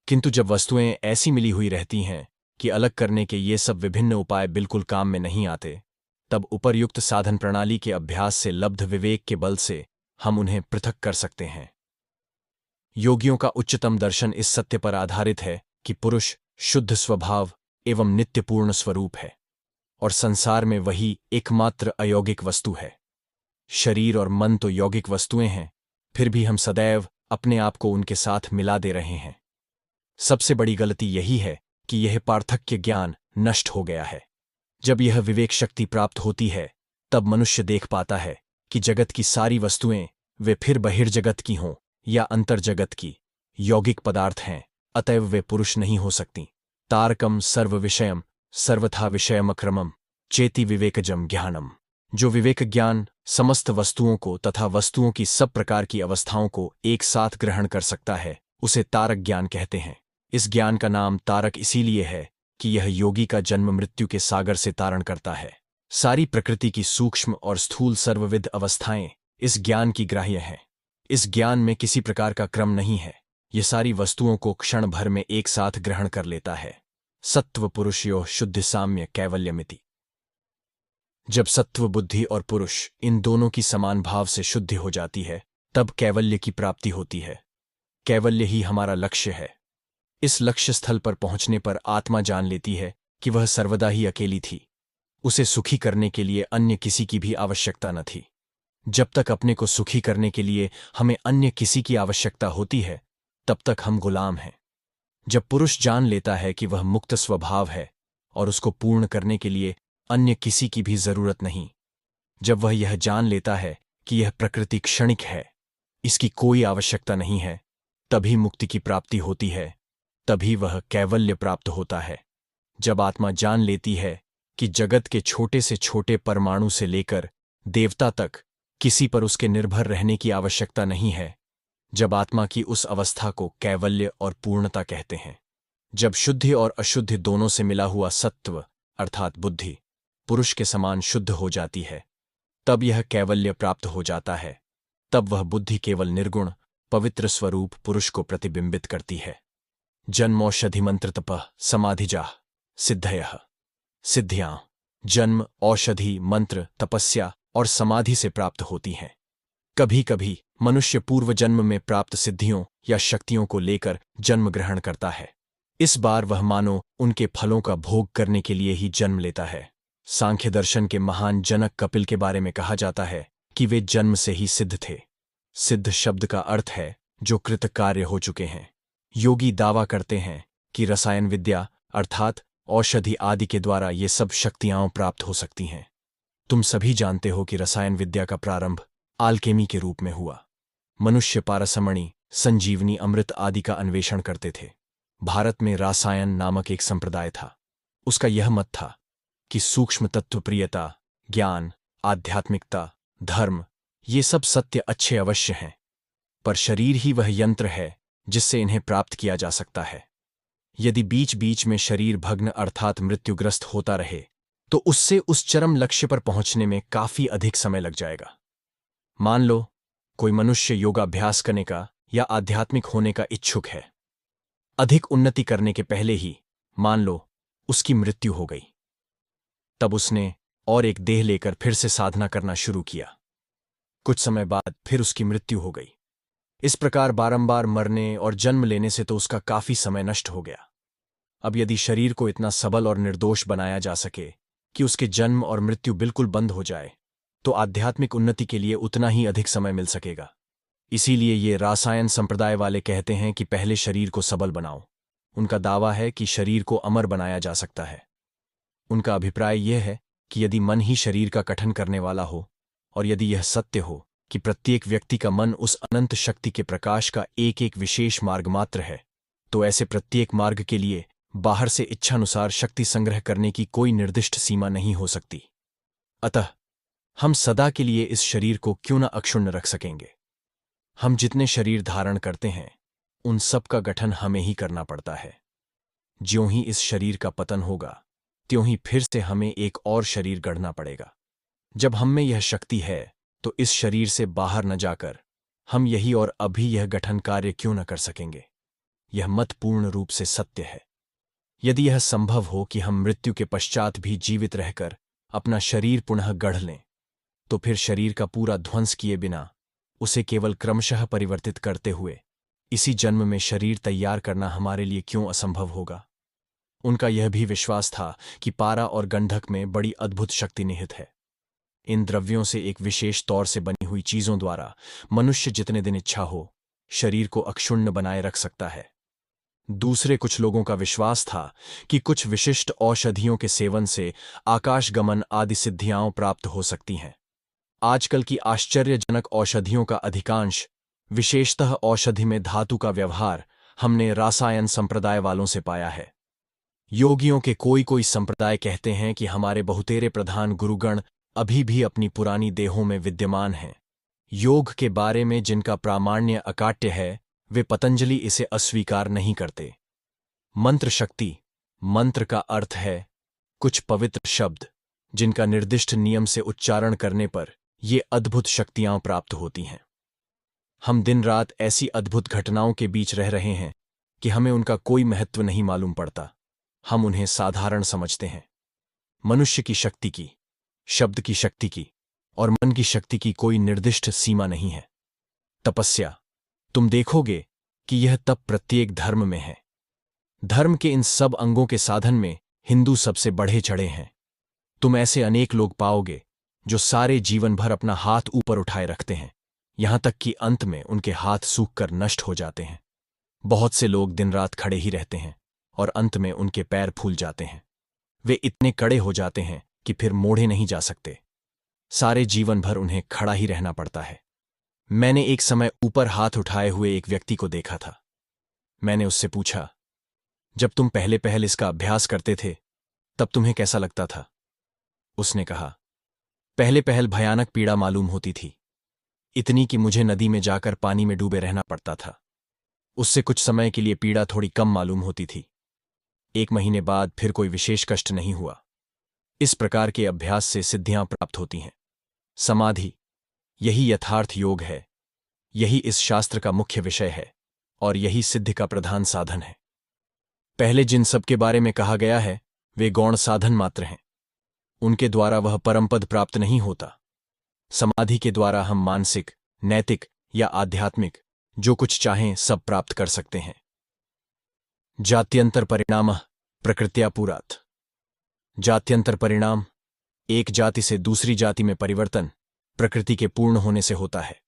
A: किंतु जब वस्तुएं ऐसी मिली हुई रहती हैं कि अलग करने के ये सब विभिन्न उपाय बिल्कुल काम में नहीं आते, तब उपर्युक्त साधन प्रणाली के अभ्यास से लब्ध विवेक के बल से हम उन्हें पृथक कर सकते हैं। योगियों का उच्चतम दर्शन इस सत्य पर आधारित है कि पुरुष शुद्ध स्वभाव एवं नित्यपूर्ण स्वरूप है, और संसार में वही एकमात्र अयौगिक वस्तु है। शरीर और मन तो यौगिक वस्तुएं हैं, फिर भी हम सदैव अपने आप को उनके साथ मिला दे रहे हैं। सबसे बड़ी गलती यही है कि यह पार्थक्य ज्ञान नष्ट हो गया है। जब यह विवेक शक्ति प्राप्त होती है, तब मनुष्य देख पाता है कि जगत की सारी वस्तुएं, वे फिर बहिर्जगत की हों या अंतर्जगत की, यौगिक पदार्थ हैं, अतएव वे पुरुष नहीं हो सकती। तारकम सर्व विषयम सर्वथा विषयमक्रमम चेति विवेकजम ज्ञानम। जो विवेक ज्ञान समस्त वस्तुओं को तथा वस्तुओं की सब प्रकार की अवस्थाओं को एक साथ ग्रहण कर सकता है, उसे तारक ज्ञान कहते हैं। इस ज्ञान का नाम तारक इसीलिए है कि यह योगी का जन्म मृत्यु के सागर से तारण करता है। सारी प्रकृति की सूक्ष्म और स्थूल सर्वविध अवस्थाएं इस ज्ञान की ग्राह्य हैं। इस ज्ञान में किसी प्रकार का क्रम नहीं है। यह सारी वस्तुओं को क्षण भर में एक साथ ग्रहण कर लेता है। सत्व पुरुषयो शुद्धि साम्य कैवल्यमिति। जब सत्व बुद्धि और पुरुष इन दोनों की समान भाव से शुद्धि हो जाती है, तब कैवल्य की प्राप्ति होती है। कैवल्य ही हमारा लक्ष्य है। इस लक्ष्य स्थल पर पहुंचने पर आत्मा जान लेती है कि वह सर्वदा ही अकेली थी। उसे सुखी करने के लिए अन्य किसी की भी आवश्यकता न थी। जब तक अपने को सुखी करने के लिए हमें अन्य किसी की आवश्यकता होती है, तब तक हम गुलाम हैं। जब पुरुष जान लेता है कि वह मुक्त स्वभाव है और उसको पूर्ण करने के लिए अन्य किसी की भी जरूरत नहीं, जब वह यह जान लेता है कि यह प्रकृति क्षणिक है, इसकी कोई आवश्यकता नहीं है, तभी मुक्ति की प्राप्ति होती है, तभी वह कैवल्य प्राप्त होता है। जब आत्मा जान लेती है कि जगत के छोटे से छोटे परमाणु से लेकर देवता तक किसी पर उसके निर्भर रहने की आवश्यकता नहीं है, जब आत्मा की उस अवस्था को कैवल्य और पूर्णता कहते हैं। जब शुद्धि और अशुद्धि दोनों से मिला हुआ सत्व अर्थात बुद्धि पुरुष के समान शुद्ध हो जाती है, तब यह कैवल्य प्राप्त हो जाता है। तब वह बुद्धि केवल निर्गुण पवित्र स्वरूप पुरुष को प्रतिबिंबित करती है। जन्मौषधि मंत्र तपः समाधिजाः सिद्धयः। सिद्धियां जन्म, औषधि, मंत्र, तपस्या और समाधि से प्राप्त होती हैं। कभी कभी मनुष्य पूर्व जन्म में प्राप्त सिद्धियों या शक्तियों को लेकर जन्म ग्रहण करता है। इस बार वह मानो उनके फलों का भोग करने के लिए ही जन्म लेता है। सांख्य दर्शन के महान जनक कपिल के बारे में कहा जाता है कि वे जन्म से ही सिद्ध थे। सिद्ध शब्द का अर्थ है जो कृत कार्य हो चुके हैं। योगी दावा करते हैं कि रसायन विद्या अर्थात औषधि आदि के द्वारा ये सब शक्तियां प्राप्त हो सकती हैं। तुम सभी जानते हो कि रसायन विद्या का प्रारंभ आल्केमी के रूप में हुआ। मनुष्य पारसमणि, संजीवनी, अमृत आदि का अन्वेषण करते थे। भारत में रासायन नामक एक संप्रदाय था। उसका यह मत था कि सूक्ष्म तत्व, प्रियता, ज्ञान, आध्यात्मिकता, धर्म ये सब सत्य अच्छे अवश्य हैं, पर शरीर ही वह यंत्र है जिससे इन्हें प्राप्त किया जा सकता है। यदि बीच बीच में शरीर भग्न अर्थात मृत्युग्रस्त होता रहे तो उससे उस चरम लक्ष्य पर पहुंचने में काफी अधिक समय लग जाएगा। मान लो कोई मनुष्य योगाभ्यास करने का या आध्यात्मिक होने का इच्छुक है। अधिक उन्नति करने के पहले ही मान लो उसकी मृत्यु हो गई। तब उसने और एक देह लेकर फिर से साधना करना शुरू किया। कुछ समय बाद फिर उसकी मृत्यु हो गई। इस प्रकार बारंबार मरने और जन्म लेने से तो उसका काफी समय नष्ट हो गया। अब यदि शरीर को इतना सबल और निर्दोष बनाया जा सके कि उसके जन्म और मृत्यु बिल्कुल बंद हो जाए, तो आध्यात्मिक उन्नति के लिए उतना ही अधिक समय मिल सकेगा। इसीलिए ये रासायन संप्रदाय वाले कहते हैं कि पहले शरीर को सबल बनाओ। उनका दावा है कि शरीर को अमर बनाया जा सकता है। उनका अभिप्राय यह है कि यदि मन ही शरीर का गठन करने वाला हो और यदि यह सत्य हो कि प्रत्येक व्यक्ति का मन उस अनंत शक्ति के प्रकाश का एक एक विशेष मार्ग मात्र है, तो ऐसे प्रत्येक मार्ग के लिए बाहर से इच्छानुसार शक्ति संग्रह करने की कोई निर्दिष्ट सीमा नहीं हो सकती। अतः हम सदा के लिए इस शरीर को क्यों न अक्षुण्ण रख सकेंगे। हम जितने शरीर धारण करते हैं उन सब का गठन हमें ही करना पड़ता है। ज्यों ही इस शरीर का पतन होगा त्यों ही फिर से हमें एक और शरीर गढ़ना पड़ेगा। जब हम में यह शक्ति है तो इस शरीर से बाहर न जाकर हम यही और अभी यह गठन कार्य क्यों न कर सकेंगे। यह मत पूर्ण रूप से सत्य है। यदि यह संभव हो कि हम मृत्यु के पश्चात भी जीवित रहकर अपना शरीर पुनः गढ़ लें, तो फिर शरीर का पूरा ध्वंस किए बिना उसे केवल क्रमशः परिवर्तित करते हुए इसी जन्म में शरीर तैयार करना हमारे लिए क्यों असंभव होगा। उनका यह भी विश्वास था कि पारा और गंधक में बड़ी अद्भुत शक्ति निहित है। इन द्रव्यों से एक विशेष तौर से बनी हुई चीजों द्वारा मनुष्य जितने दिन इच्छा हो शरीर को अक्षुण्ण बनाए रख सकता है। दूसरे कुछ लोगों का विश्वास था कि कुछ विशिष्ट औषधियों के सेवन से आकाशगमन आदि सिद्धियां प्राप्त हो सकती हैं। आजकल की आश्चर्यजनक औषधियों का अधिकांश, विशेषतः औषधि में धातु का व्यवहार, हमने रासायन संप्रदाय वालों से पाया है। योगियों के कोई कोई संप्रदाय कहते हैं कि हमारे बहुतेरे प्रधान गुरुगण अभी भी अपनी पुरानी देहों में विद्यमान हैं। योग के बारे में जिनका प्रामाण्य अकाट्य है वे पतंजलि इसे अस्वीकार नहीं करते। मंत्र शक्ति, मंत्र का अर्थ है कुछ पवित्र शब्द जिनका निर्दिष्ट नियम से उच्चारण करने पर ये अद्भुत शक्तियां प्राप्त होती हैं। हम दिन रात ऐसी अद्भुत घटनाओं के बीच रह रहे हैं कि हमें उनका कोई महत्व नहीं मालूम पड़ता। हम उन्हें साधारण समझते हैं। मनुष्य की शक्ति की, शब्द की शक्ति की और मन की शक्ति की कोई निर्दिष्ट सीमा नहीं है। तपस्या, तुम देखोगे कि यह तप प्रत्येक धर्म में है। धर्म के इन सब अंगों के साधन में हिंदू सबसे बढ़े चढ़े हैं। तुम ऐसे अनेक लोग पाओगे जो सारे जीवन भर अपना हाथ ऊपर उठाए रखते हैं, यहां तक कि अंत में उनके हाथ सूखकर नष्ट हो जाते हैं। बहुत से लोग दिन रात खड़े ही रहते हैं और अंत में उनके पैर फूल जाते हैं। वे इतने कड़े हो जाते हैं कि फिर मोड़े नहीं जा सकते। सारे जीवन भर उन्हें खड़ा ही रहना पड़ता है। मैंने एक समय ऊपर हाथ उठाए हुए एक व्यक्ति को देखा था। मैंने उससे पूछा, जब तुम पहले इसका अभ्यास करते थे तब तुम्हें कैसा लगता था? उसने कहा। पहले पहल भयानक पीड़ा मालूम होती थी, इतनी कि मुझे नदी में जाकर पानी में डूबे रहना पड़ता था। उससे कुछ समय के लिए पीड़ा थोड़ी कम मालूम होती थी। 1 महीने बाद फिर कोई विशेष कष्ट नहीं हुआ। इस प्रकार के अभ्यास से सिद्धियां प्राप्त होती हैं। समाधि, यही यथार्थ योग है, यही इस शास्त्र का मुख्य विषय है और यही सिद्धि का प्रधान साधन है। पहले जिन सब के बारे में कहा गया है वे गौण साधन मात्र हैं, उनके द्वारा वह परमपद प्राप्त नहीं होता। समाधि के द्वारा हम मानसिक, नैतिक या आध्यात्मिक जो कुछ चाहें सब प्राप्त कर सकते हैं। जात्यंतर परिणाम प्रकृत्या पुरात्। जात्यंतर परिणाम, एक जाति से दूसरी जाति में परिवर्तन प्रकृति के पूर्ण होने से होता है।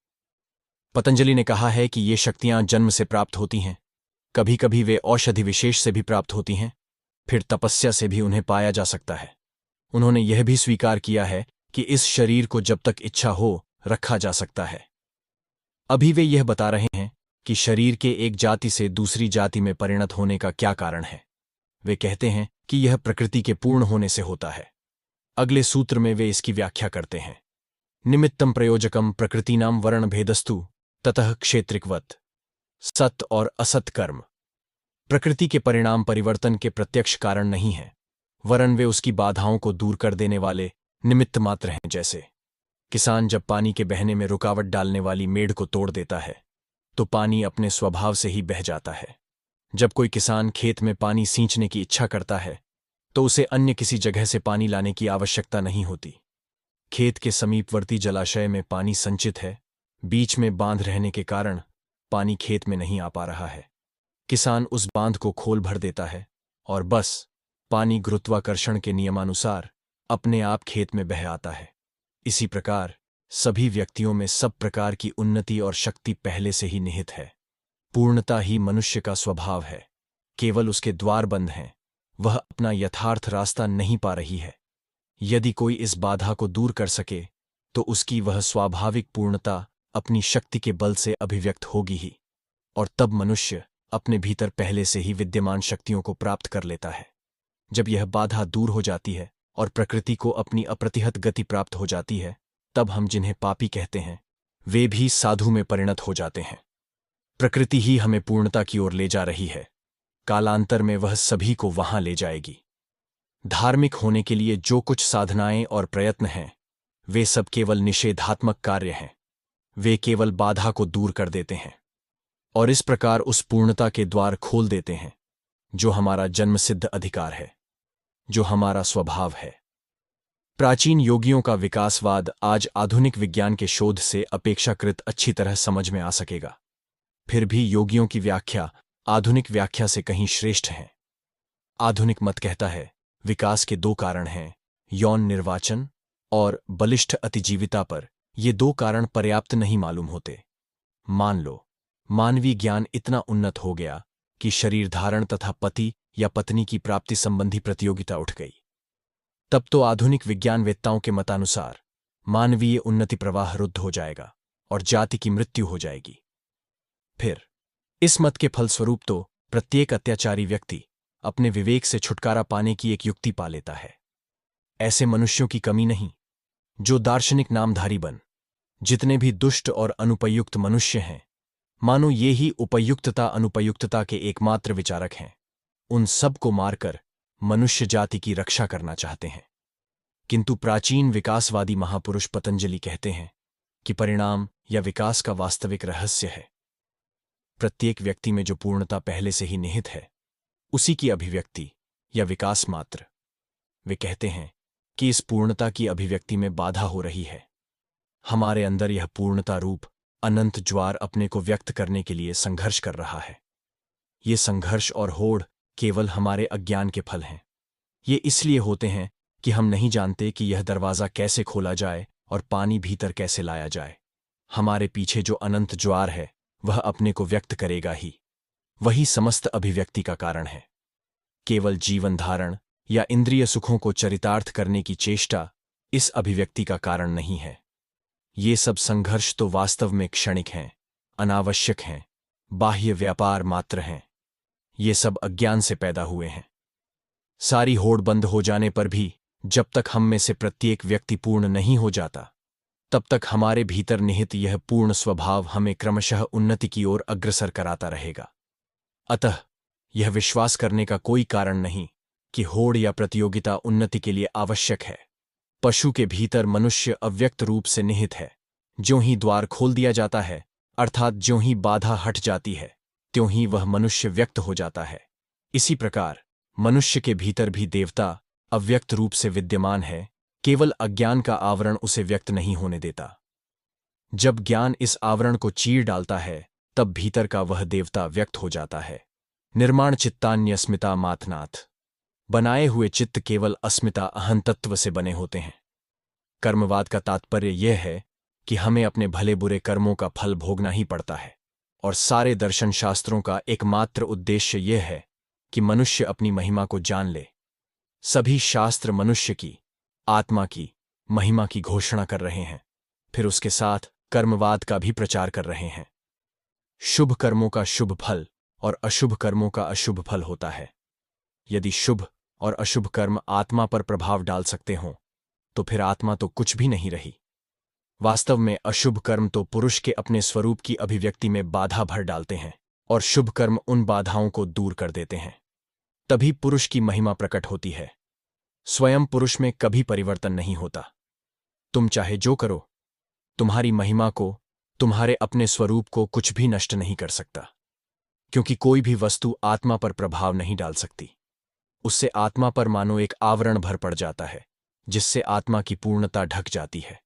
A: पतंजलि ने कहा है कि ये शक्तियां जन्म से प्राप्त होती हैं, कभी कभी वे औषधि विशेष से भी प्राप्त होती हैं, फिर तपस्या से भी उन्हें पाया जा सकता है। उन्होंने यह भी स्वीकार किया है कि इस शरीर को जब तक इच्छा हो रखा जा सकता है। अभी वे यह बता रहे हैं कि शरीर के एक जाति से दूसरी जाति में परिणत होने का क्या कारण है। वे कहते हैं कि यह प्रकृति के पूर्ण होने से होता है। अगले सूत्र में वे इसकी व्याख्या करते हैं। निमित्तम प्रयोजकम प्रकृतिनाम वर्ण भेदस्तु ततः क्षेत्रिकवत्। सत और असत कर्म प्रकृति के परिणाम परिवर्तन के प्रत्यक्ष कारण नहीं है, वरन वे उसकी बाधाओं को दूर कर देने वाले निमित्त मात्र हैं। जैसे किसान जब पानी के बहने में रुकावट डालने वाली मेड़ को तोड़ देता है तो पानी अपने स्वभाव से ही बह जाता है। जब कोई किसान खेत में पानी सींचने की इच्छा करता है तो उसे अन्य किसी जगह से पानी लाने की आवश्यकता नहीं होती। खेत के समीपवर्ती जलाशय में पानी संचित है, बीच में बांध रहने के कारण पानी खेत में नहीं आ पा रहा है। किसान उस बांध को खोल भर देता है और बस पानी गुरुत्वाकर्षण के नियमानुसार अपने आप खेत में बह आता है। इसी प्रकार सभी व्यक्तियों में सब प्रकार की उन्नति और शक्ति पहले से ही निहित है। पूर्णता ही मनुष्य का स्वभाव है, केवल उसके द्वार बंद हैं, वह अपना यथार्थ रास्ता नहीं पा रही है। यदि कोई इस बाधा को दूर कर सके तो उसकी वह स्वाभाविक पूर्णता अपनी शक्ति के बल से अभिव्यक्त होगी ही, और तब मनुष्य अपने भीतर पहले से ही विद्यमान शक्तियों को प्राप्त कर लेता है। जब यह बाधा दूर हो जाती है और प्रकृति को अपनी अप्रतिहत गति प्राप्त हो जाती है, तब हम जिन्हें पापी कहते हैं वे भी साधु में परिणत हो जाते हैं। प्रकृति ही हमें पूर्णता की ओर ले जा रही है, कालांतर में वह सभी को वहां ले जाएगी। धार्मिक होने के लिए जो कुछ साधनाएं और प्रयत्न हैं वे सब केवल निषेधात्मक कार्य हैं, वे केवल बाधा को दूर कर देते हैं और इस प्रकार उस पूर्णता के द्वार खोल देते हैं जो हमारा जन्मसिद्ध अधिकार है, जो हमारा स्वभाव है। प्राचीन योगियों का विकासवाद आज आधुनिक विज्ञान के शोध से अपेक्षाकृत अच्छी तरह समझ में आ सकेगा। फिर भी योगियों की व्याख्या आधुनिक व्याख्या से कहीं श्रेष्ठ है। आधुनिक मत कहता है विकास के 2 कारण हैं, यौन निर्वाचन और बलिष्ठ अतिजीविता, पर ये 2 कारण पर्याप्त नहीं मालूम होते। मान लो मानवीय ज्ञान इतना उन्नत हो गया कि शरीर धारण तथा पति या पत्नी की प्राप्ति संबंधी प्रतियोगिता उठ गई, तब तो आधुनिक विज्ञानवेत्ताओं के मतानुसार मानवीय उन्नति प्रवाह रुद्ध हो जाएगा और जाति की मृत्यु हो जाएगी। फिर इस मत के फलस्वरूप तो प्रत्येक अत्याचारी व्यक्ति अपने विवेक से छुटकारा पाने की एक युक्ति पा लेता है। ऐसे मनुष्यों की कमी नहीं जो दार्शनिक नामधारी बन, जितने भी दुष्ट और अनुपयुक्त मनुष्य हैं, मानो ये ही उपयुक्तता अनुपयुक्तता के एकमात्र विचारक हैं, उन सब को मारकर मनुष्य जाति की रक्षा करना चाहते हैं। किंतु प्राचीन विकासवादी महापुरुष पतंजलि कहते हैं कि परिणाम या विकास का वास्तविक रहस्य है प्रत्येक व्यक्ति में जो पूर्णता पहले से ही निहित है उसी की अभिव्यक्ति या विकास मात्र। वे कहते हैं कि इस पूर्णता की अभिव्यक्ति में बाधा हो रही है। हमारे अंदर यह पूर्णता रूप अनंत ज्वार अपने को व्यक्त करने के लिए संघर्ष कर रहा है। ये संघर्ष और होड़ केवल हमारे अज्ञान के फल हैं। ये इसलिए होते हैं कि हम नहीं जानते कि यह दरवाज़ा कैसे खोला जाए और पानी भीतर कैसे लाया जाए। हमारे पीछे जो अनंत ज्वार है वह अपने को व्यक्त करेगा ही, वही समस्त अभिव्यक्ति का कारण है। केवल जीवन धारण या इंद्रिय सुखों को चरितार्थ करने की चेष्टा इस अभिव्यक्ति का कारण नहीं है। ये सब संघर्ष तो वास्तव में क्षणिक हैं, अनावश्यक हैं, बाह्य व्यापार मात्र हैं। ये सब अज्ञान से पैदा हुए हैं। सारी होड़ बंद हो जाने पर भी जब तक हम में से प्रत्येक व्यक्ति पूर्ण नहीं हो जाता, तब तक हमारे भीतर निहित यह पूर्ण स्वभाव हमें क्रमशः उन्नति की ओर अग्रसर कराता रहेगा। अतः यह विश्वास करने का कोई कारण नहीं कि होड़ या प्रतियोगिता उन्नति के लिए आवश्यक है। पशु के भीतर मनुष्य अव्यक्त रूप से निहित है। ज्यों ही द्वार खोल दिया जाता है, अर्थात ज्यों ही बाधा हट जाती है, त्यों ही वह मनुष्य व्यक्त हो जाता है। इसी प्रकार मनुष्य के भीतर भी देवता अव्यक्त रूप से विद्यमान है, केवल अज्ञान का आवरण उसे व्यक्त नहीं होने देता। जब ज्ञान इस आवरण को चीर डालता है, तब भीतर का वह देवता व्यक्त हो जाता है। निर्माण चित्तान्यस्मिता मातनाथ। बनाए हुए चित्त केवल अस्मिता अहंतत्व से बने होते हैं। कर्मवाद का तात्पर्य यह है कि हमें अपने भले बुरे कर्मों का फल भोगना ही पड़ता है, और सारे दर्शन शास्त्रों का एकमात्र उद्देश्य यह है कि मनुष्य अपनी महिमा को जान ले। सभी शास्त्र मनुष्य की, आत्मा की महिमा की घोषणा कर रहे हैं, फिर उसके साथ कर्मवाद का भी प्रचार कर रहे हैं। शुभ कर्मों का शुभ फल और अशुभ कर्मों का अशुभ फल होता है। यदि शुभ और अशुभ कर्म आत्मा पर प्रभाव डाल सकते हों, तो फिर आत्मा तो कुछ भी नहीं रही। वास्तव में अशुभ कर्म तो पुरुष के अपने स्वरूप की अभिव्यक्ति में बाधा भर डालते हैं, और शुभ कर्म उन बाधाओं को दूर कर देते हैं। तभी पुरुष की महिमा प्रकट होती है। स्वयं पुरुष में कभी परिवर्तन नहीं होता। तुम चाहे जो करो, तुम्हारी महिमा को, तुम्हारे अपने स्वरूप को कुछ भी नष्ट नहीं कर सकता, क्योंकि कोई भी वस्तु आत्मा पर प्रभाव नहीं डाल सकती। उससे आत्मा पर मानो एक आवरण भर पड़ जाता है, जिससे आत्मा की पूर्णता ढक जाती है।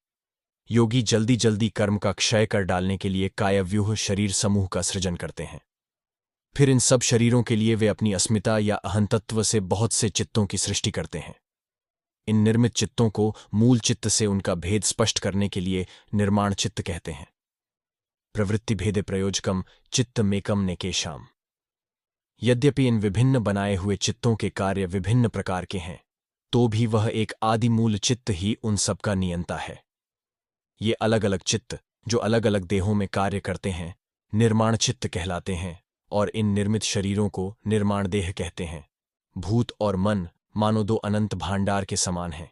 A: योगी जल्दी जल्दी कर्म का क्षय कर डालने के लिए कायव्यूह शरीर समूह का सृजन करते हैं। फिर इन सब शरीरों के लिए वे अपनी अस्मिता या अहंतत्व से बहुत से चित्तों की सृष्टि करते हैं। इन निर्मित चित्तों को मूल चित्त से उनका भेद स्पष्ट करने के लिए निर्माण चित्त कहते हैं। प्रवृत्ति भेदे प्रयोजकम चित्तमेकम नेकेशाम। यद्यपि इन विभिन्न बनाए हुए चित्तों के कार्य विभिन्न प्रकार के हैं, तो भी वह एक आदि मूल चित्त ही उन सबका नियंता है। ये अलग अलग चित्त जो अलग अलग देहों में कार्य करते हैं, निर्माण चित्त कहलाते हैं, और इन निर्मित शरीरों को निर्माण देह कहते हैं। भूत और मन मानो दो अनंत भांडार के समान हैं।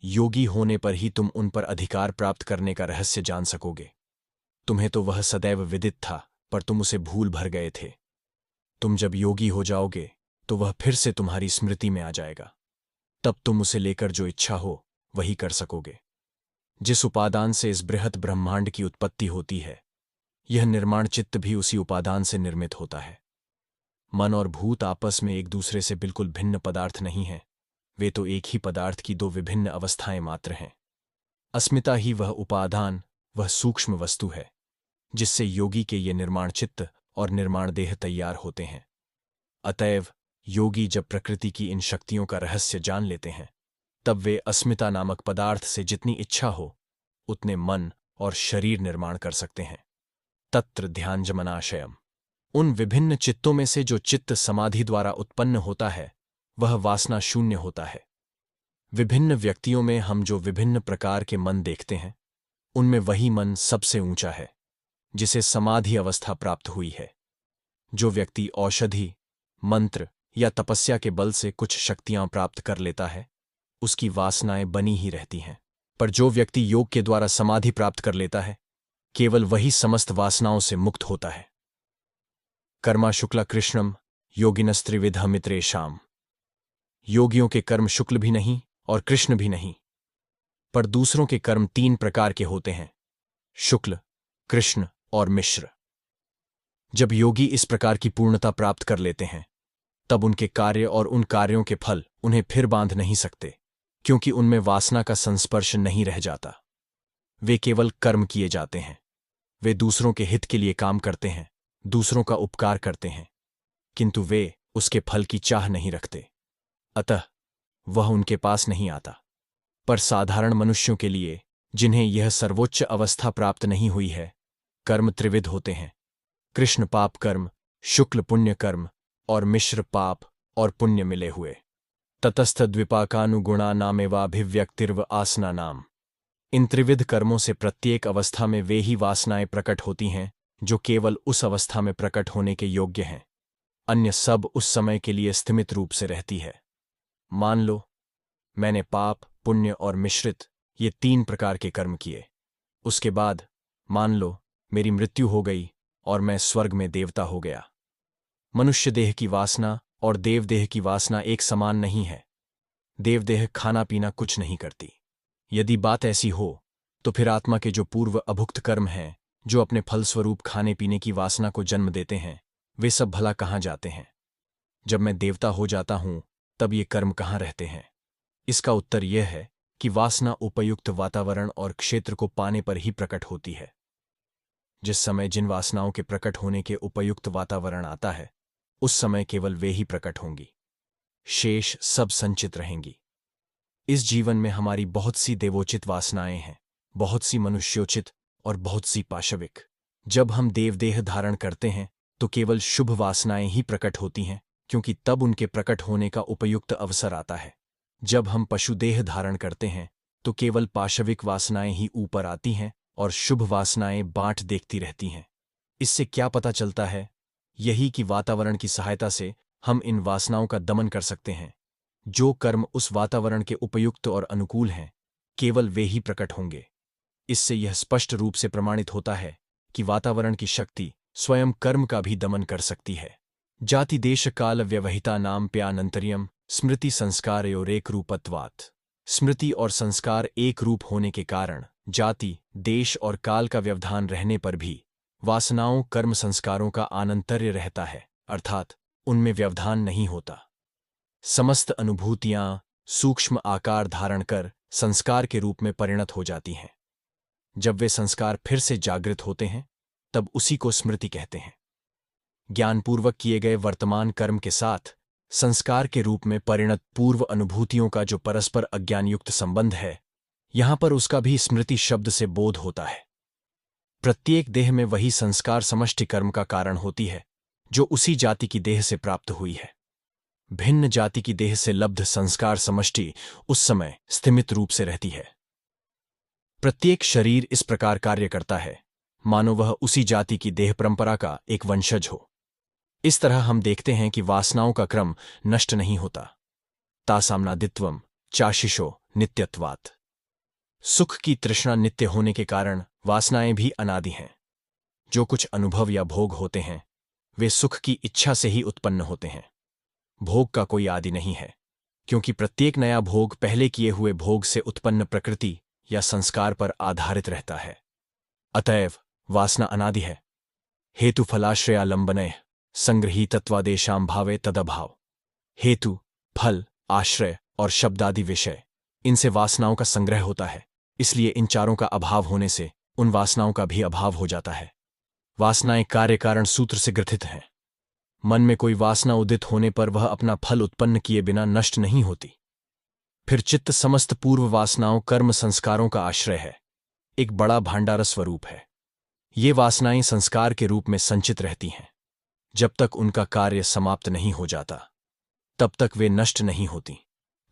A: योगी होने पर ही तुम उन पर अधिकार प्राप्त करने का रहस्य जान सकोगे। तुम्हें तो वह सदैव विदित था, पर तुम उसे भूल भर गए थे। तुम जब योगी हो जाओगे, तो वह फिर से तुम्हारी स्मृति में आ जाएगा। तब तुम उसे लेकर जो इच्छा हो वही कर सकोगे। जिस उपादान से इस बृहत ब्रह्मांड की उत्पत्ति होती है, यह निर्माण चित्त भी उसी उपादान से निर्मित होता है। मन और भूत आपस में एक दूसरे से बिल्कुल भिन्न पदार्थ नहीं हैं, वे तो एक ही पदार्थ की दो विभिन्न अवस्थाएं मात्र हैं। अस्मिता ही वह उपादान, वह सूक्ष्म वस्तु है, जिससे योगी के ये निर्माण चित्त और निर्माण देह तैयार होते हैं। अतएव योगी जब प्रकृति की इन शक्तियों का रहस्य जान लेते हैं, तब वे अस्मिता नामक पदार्थ से जितनी इच्छा हो उतने मन और शरीर निर्माण कर सकते हैं। तत्र ध्यानजमनाशयम। उन विभिन्न चित्तों में से जो चित्त समाधि द्वारा उत्पन्न होता है, वह वासना शून्य होता है। विभिन्न व्यक्तियों में हम जो विभिन्न प्रकार के मन देखते हैं, उनमें वही मन सबसे ऊंचा है, जिसे समाधि अवस्था प्राप्त हुई है। जो व्यक्ति औषधि, मंत्र या तपस्या के बल से कुछ शक्तियां प्राप्त कर लेता है, उसकी वासनाएं बनी ही रहती हैं। पर जो व्यक्ति योग के द्वारा समाधि प्राप्त कर लेता है, केवल वही समस्त वासनाओं से मुक्त होता है। कर्मा शुक्ला कृष्णम योगिनस्त्रिविध मित्रेशाम। योगियों के कर्म शुक्ल भी नहीं और कृष्ण भी नहीं, पर दूसरों के कर्म तीन प्रकार के होते हैं: शुक्ल, कृष्ण और मिश्र। जब योगी इस प्रकार की पूर्णता प्राप्त कर लेते हैं, तब उनके कार्य और उन कार्यों के फल उन्हें फिर बांध नहीं सकते, क्योंकि उनमें वासना का संस्पर्श नहीं रह जाता। वे केवल कर्म किए जाते हैं। वे दूसरों के हित के लिए काम करते हैं, दूसरों का उपकार करते हैं, किंतु वे उसके फल की चाह नहीं रखते, अतः वह उनके पास नहीं आता। पर साधारण मनुष्यों के लिए, जिन्हें यह सर्वोच्च अवस्था प्राप्त नहीं हुई है, कर्म त्रिविध होते हैं: कृष्ण पाप कर्म, शुक्ल पुण्य कर्म और मिश्र पाप और पुण्य मिले हुए। ततस्थ द्विपाकानुगुणा नामेवाभिव्यक्तिर्व आसना नाम। इन त्रिविध कर्मों से प्रत्येक अवस्था में वे ही वासनाएं प्रकट होती हैं जो केवल उस अवस्था में प्रकट होने के योग्य हैं। अन्य सब उस समय के लिए स्थिमित रूप से रहती है। मान लो मैंने पाप, पुण्य और मिश्रित ये 3 प्रकार के कर्म किए। उसके बाद मान लो मेरी मृत्यु हो गई और मैं स्वर्ग में देवता हो गया। मनुष्य देह की वासना और देवदेह की वासना एक समान नहीं है। देवदेह खाना पीना कुछ नहीं करती। यदि बात ऐसी हो तो फिर आत्मा के जो पूर्व अभुक्त कर्म हैं, जो अपने फलस्वरूप खाने पीने की वासना को जन्म देते हैं, वे सब भला कहाँ जाते हैं? जब मैं देवता हो जाता हूं तब ये कर्म कहाँ रहते हैं? इसका उत्तर यह है कि वासना उपयुक्त वातावरण और क्षेत्र को पाने पर ही प्रकट होती है। जिस समय जिन वासनाओं के प्रकट होने के उपयुक्त वातावरण आता है, उस समय केवल वे ही प्रकट होंगी, शेष सब संचित रहेंगी। इस जीवन में हमारी बहुत सी देवोचित वासनाएं हैं, बहुत सी मनुष्योचित और बहुत सी पाशविक। जब हम देवदेह धारण करते हैं तो केवल शुभ वासनाएं ही प्रकट होती हैं, क्योंकि तब उनके प्रकट होने का उपयुक्त अवसर आता है। जब हम पशुदेह धारण करते हैं तो केवल पाशविक वासनाएं ही ऊपर आती हैं और शुभ वासनाएं बाट देखती रहती हैं। इससे क्या पता चलता है? यही कि वातावरण की सहायता से हम इन वासनाओं का दमन कर सकते हैं। जो कर्म उस वातावरण के उपयुक्त और अनुकूल हैं, केवल वे ही प्रकट होंगे। इससे यह स्पष्ट रूप से प्रमाणित होता है कि वातावरण की शक्ति स्वयं कर्म का भी दमन कर सकती है। जाति देश काल व्यवहिता नाम प्यानंतर्यम स्मृति संस्कारयोरेक रूपत्वात्। स्मृति और संस्कार एक रूप होने के कारण जाति, देश और काल का व्यवधान रहने पर भी वासनाओं, कर्म, संस्कारों का आनंतर्य रहता है, अर्थात उनमें व्यवधान नहीं होता। समस्त अनुभूतियां सूक्ष्म आकार धारण कर संस्कार के रूप में परिणत हो जाती हैं। जब वे संस्कार फिर से जागृत होते हैं तब उसी को स्मृति कहते हैं। ज्ञानपूर्वक किए गए वर्तमान कर्म के साथ संस्कार के रूप में परिणत पूर्व अनुभूतियों का जो परस्पर अज्ञानयुक्त संबंध है, यहां पर उसका भी स्मृति शब्द से बोध होता है। प्रत्येक देह में वही संस्कार समष्टि कर्म का कारण होती है, जो उसी जाति की देह से प्राप्त हुई है। भिन्न जाति की देह से लब्ध संस्कार समष्टि उस समय स्थिमित रूप से रहती है। प्रत्येक शरीर इस प्रकार कार्य करता है मानो वह उसी जाति की देह परंपरा का एक वंशज हो। इस तरह हम देखते हैं कि वासनाओं का क्रम नष्ट नहीं होता। तासाम्नादित्वम चाशिशो नित्यत्वात्। सुख की तृष्णा नित्य होने के कारण वासनाएं भी अनादि हैं। जो कुछ अनुभव या भोग होते हैं, वे सुख की इच्छा से ही उत्पन्न होते हैं। भोग का कोई आदि नहीं है, क्योंकि प्रत्येक नया भोग पहले किए हुए भोग से उत्पन्न प्रकृति या संस्कार पर आधारित रहता है। अतएव वासना अनादि है। हेतु फलाश्रयालंबनय संगृहीतत्वादेशां भावे तदभाव। हेतु, फल, आश्रय और शब्दादि विषय, इनसे वासनाओं का संग्रह होता है। इसलिए इन चारों का अभाव होने से उन वासनाओं का भी अभाव हो जाता है। वासनाएं कार्य कारण सूत्र से ग्रथित हैं। मन में कोई वासना उदित होने पर वह अपना फल उत्पन्न किए बिना नष्ट नहीं होती। फिर चित्त समस्त पूर्व वासनाओं, कर्म, संस्कारों का आश्रय है, एक बड़ा भांडार स्वरूप है। ये वासनाएं संस्कार के रूप में संचित रहती हैं। जब तक उनका कार्य समाप्त नहीं हो जाता, तब तक वे नष्ट नहीं होती।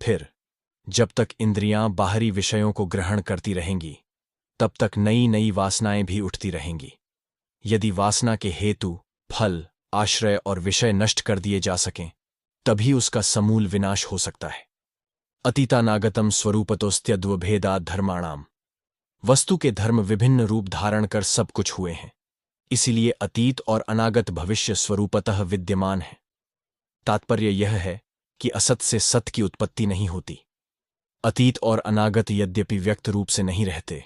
A: फिर जब तक इंद्रियां बाहरी विषयों को ग्रहण करती रहेंगी, तब तक नई नई वासनाएं भी उठती रहेंगी। यदि वासना के हेतु, फल, आश्रय और विषय नष्ट कर दिए जा सकें, तभी उसका समूल विनाश हो सकता है। अतीतानागतम स्वरूपतोस्त्यद्वभेदात् धर्माणाम। वस्तु के धर्म विभिन्न रूप धारण कर सब कुछ हुए हैं, इसीलिए अतीत और अनागत भविष्य स्वरूपतः विद्यमान है। तात्पर्य यह है कि असत से सत की उत्पत्ति नहीं होती। अतीत और अनागत यद्यपि व्यक्त रूप से नहीं रहते,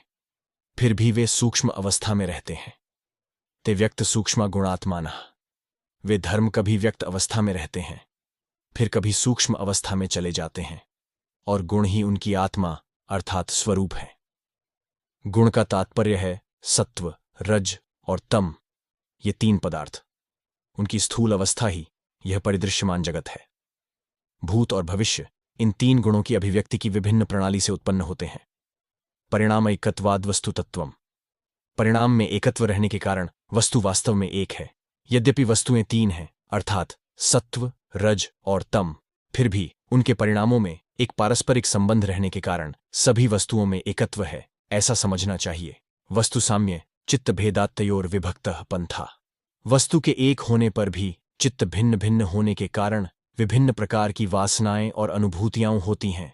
A: फिर भी वे सूक्ष्म अवस्था में रहते हैं। ते व्यक्त सूक्ष्म गुणात्मानः। वे धर्म कभी व्यक्त अवस्था में रहते हैं, फिर कभी सूक्ष्म अवस्था में चले जाते हैं, और गुण ही उनकी आत्मा अर्थात स्वरूप है। गुण का तात्पर्य है सत्व, रज और तम, ये 3 पदार्थ। उनकी स्थूल अवस्था ही यह परिदृश्यमान जगत है। भूत और भविष्य इन 3 गुणों की अभिव्यक्ति की विभिन्न प्रणाली से उत्पन्न होते हैं। परिणाम एकत्वाद वस्तु तत्वम। परिणाम में एकत्व रहने के कारण वस्तु वास्तव में एक है। यद्यपि वस्तुएं 3 हैं, अर्थात सत्व, रज और तम, फिर भी उनके परिणामों में एक पारस्परिक संबंध रहने के कारण सभी वस्तुओं में एकत्व है, ऐसा समझना चाहिए। वस्तु साम्य चित्त भेदात्तयोर विभक्तः पंथा। वस्तु के एक होने पर भी चित्त भिन्न भिन्न होने के कारण विभिन्न प्रकार की वासनाएं और अनुभूतियां होती हैं।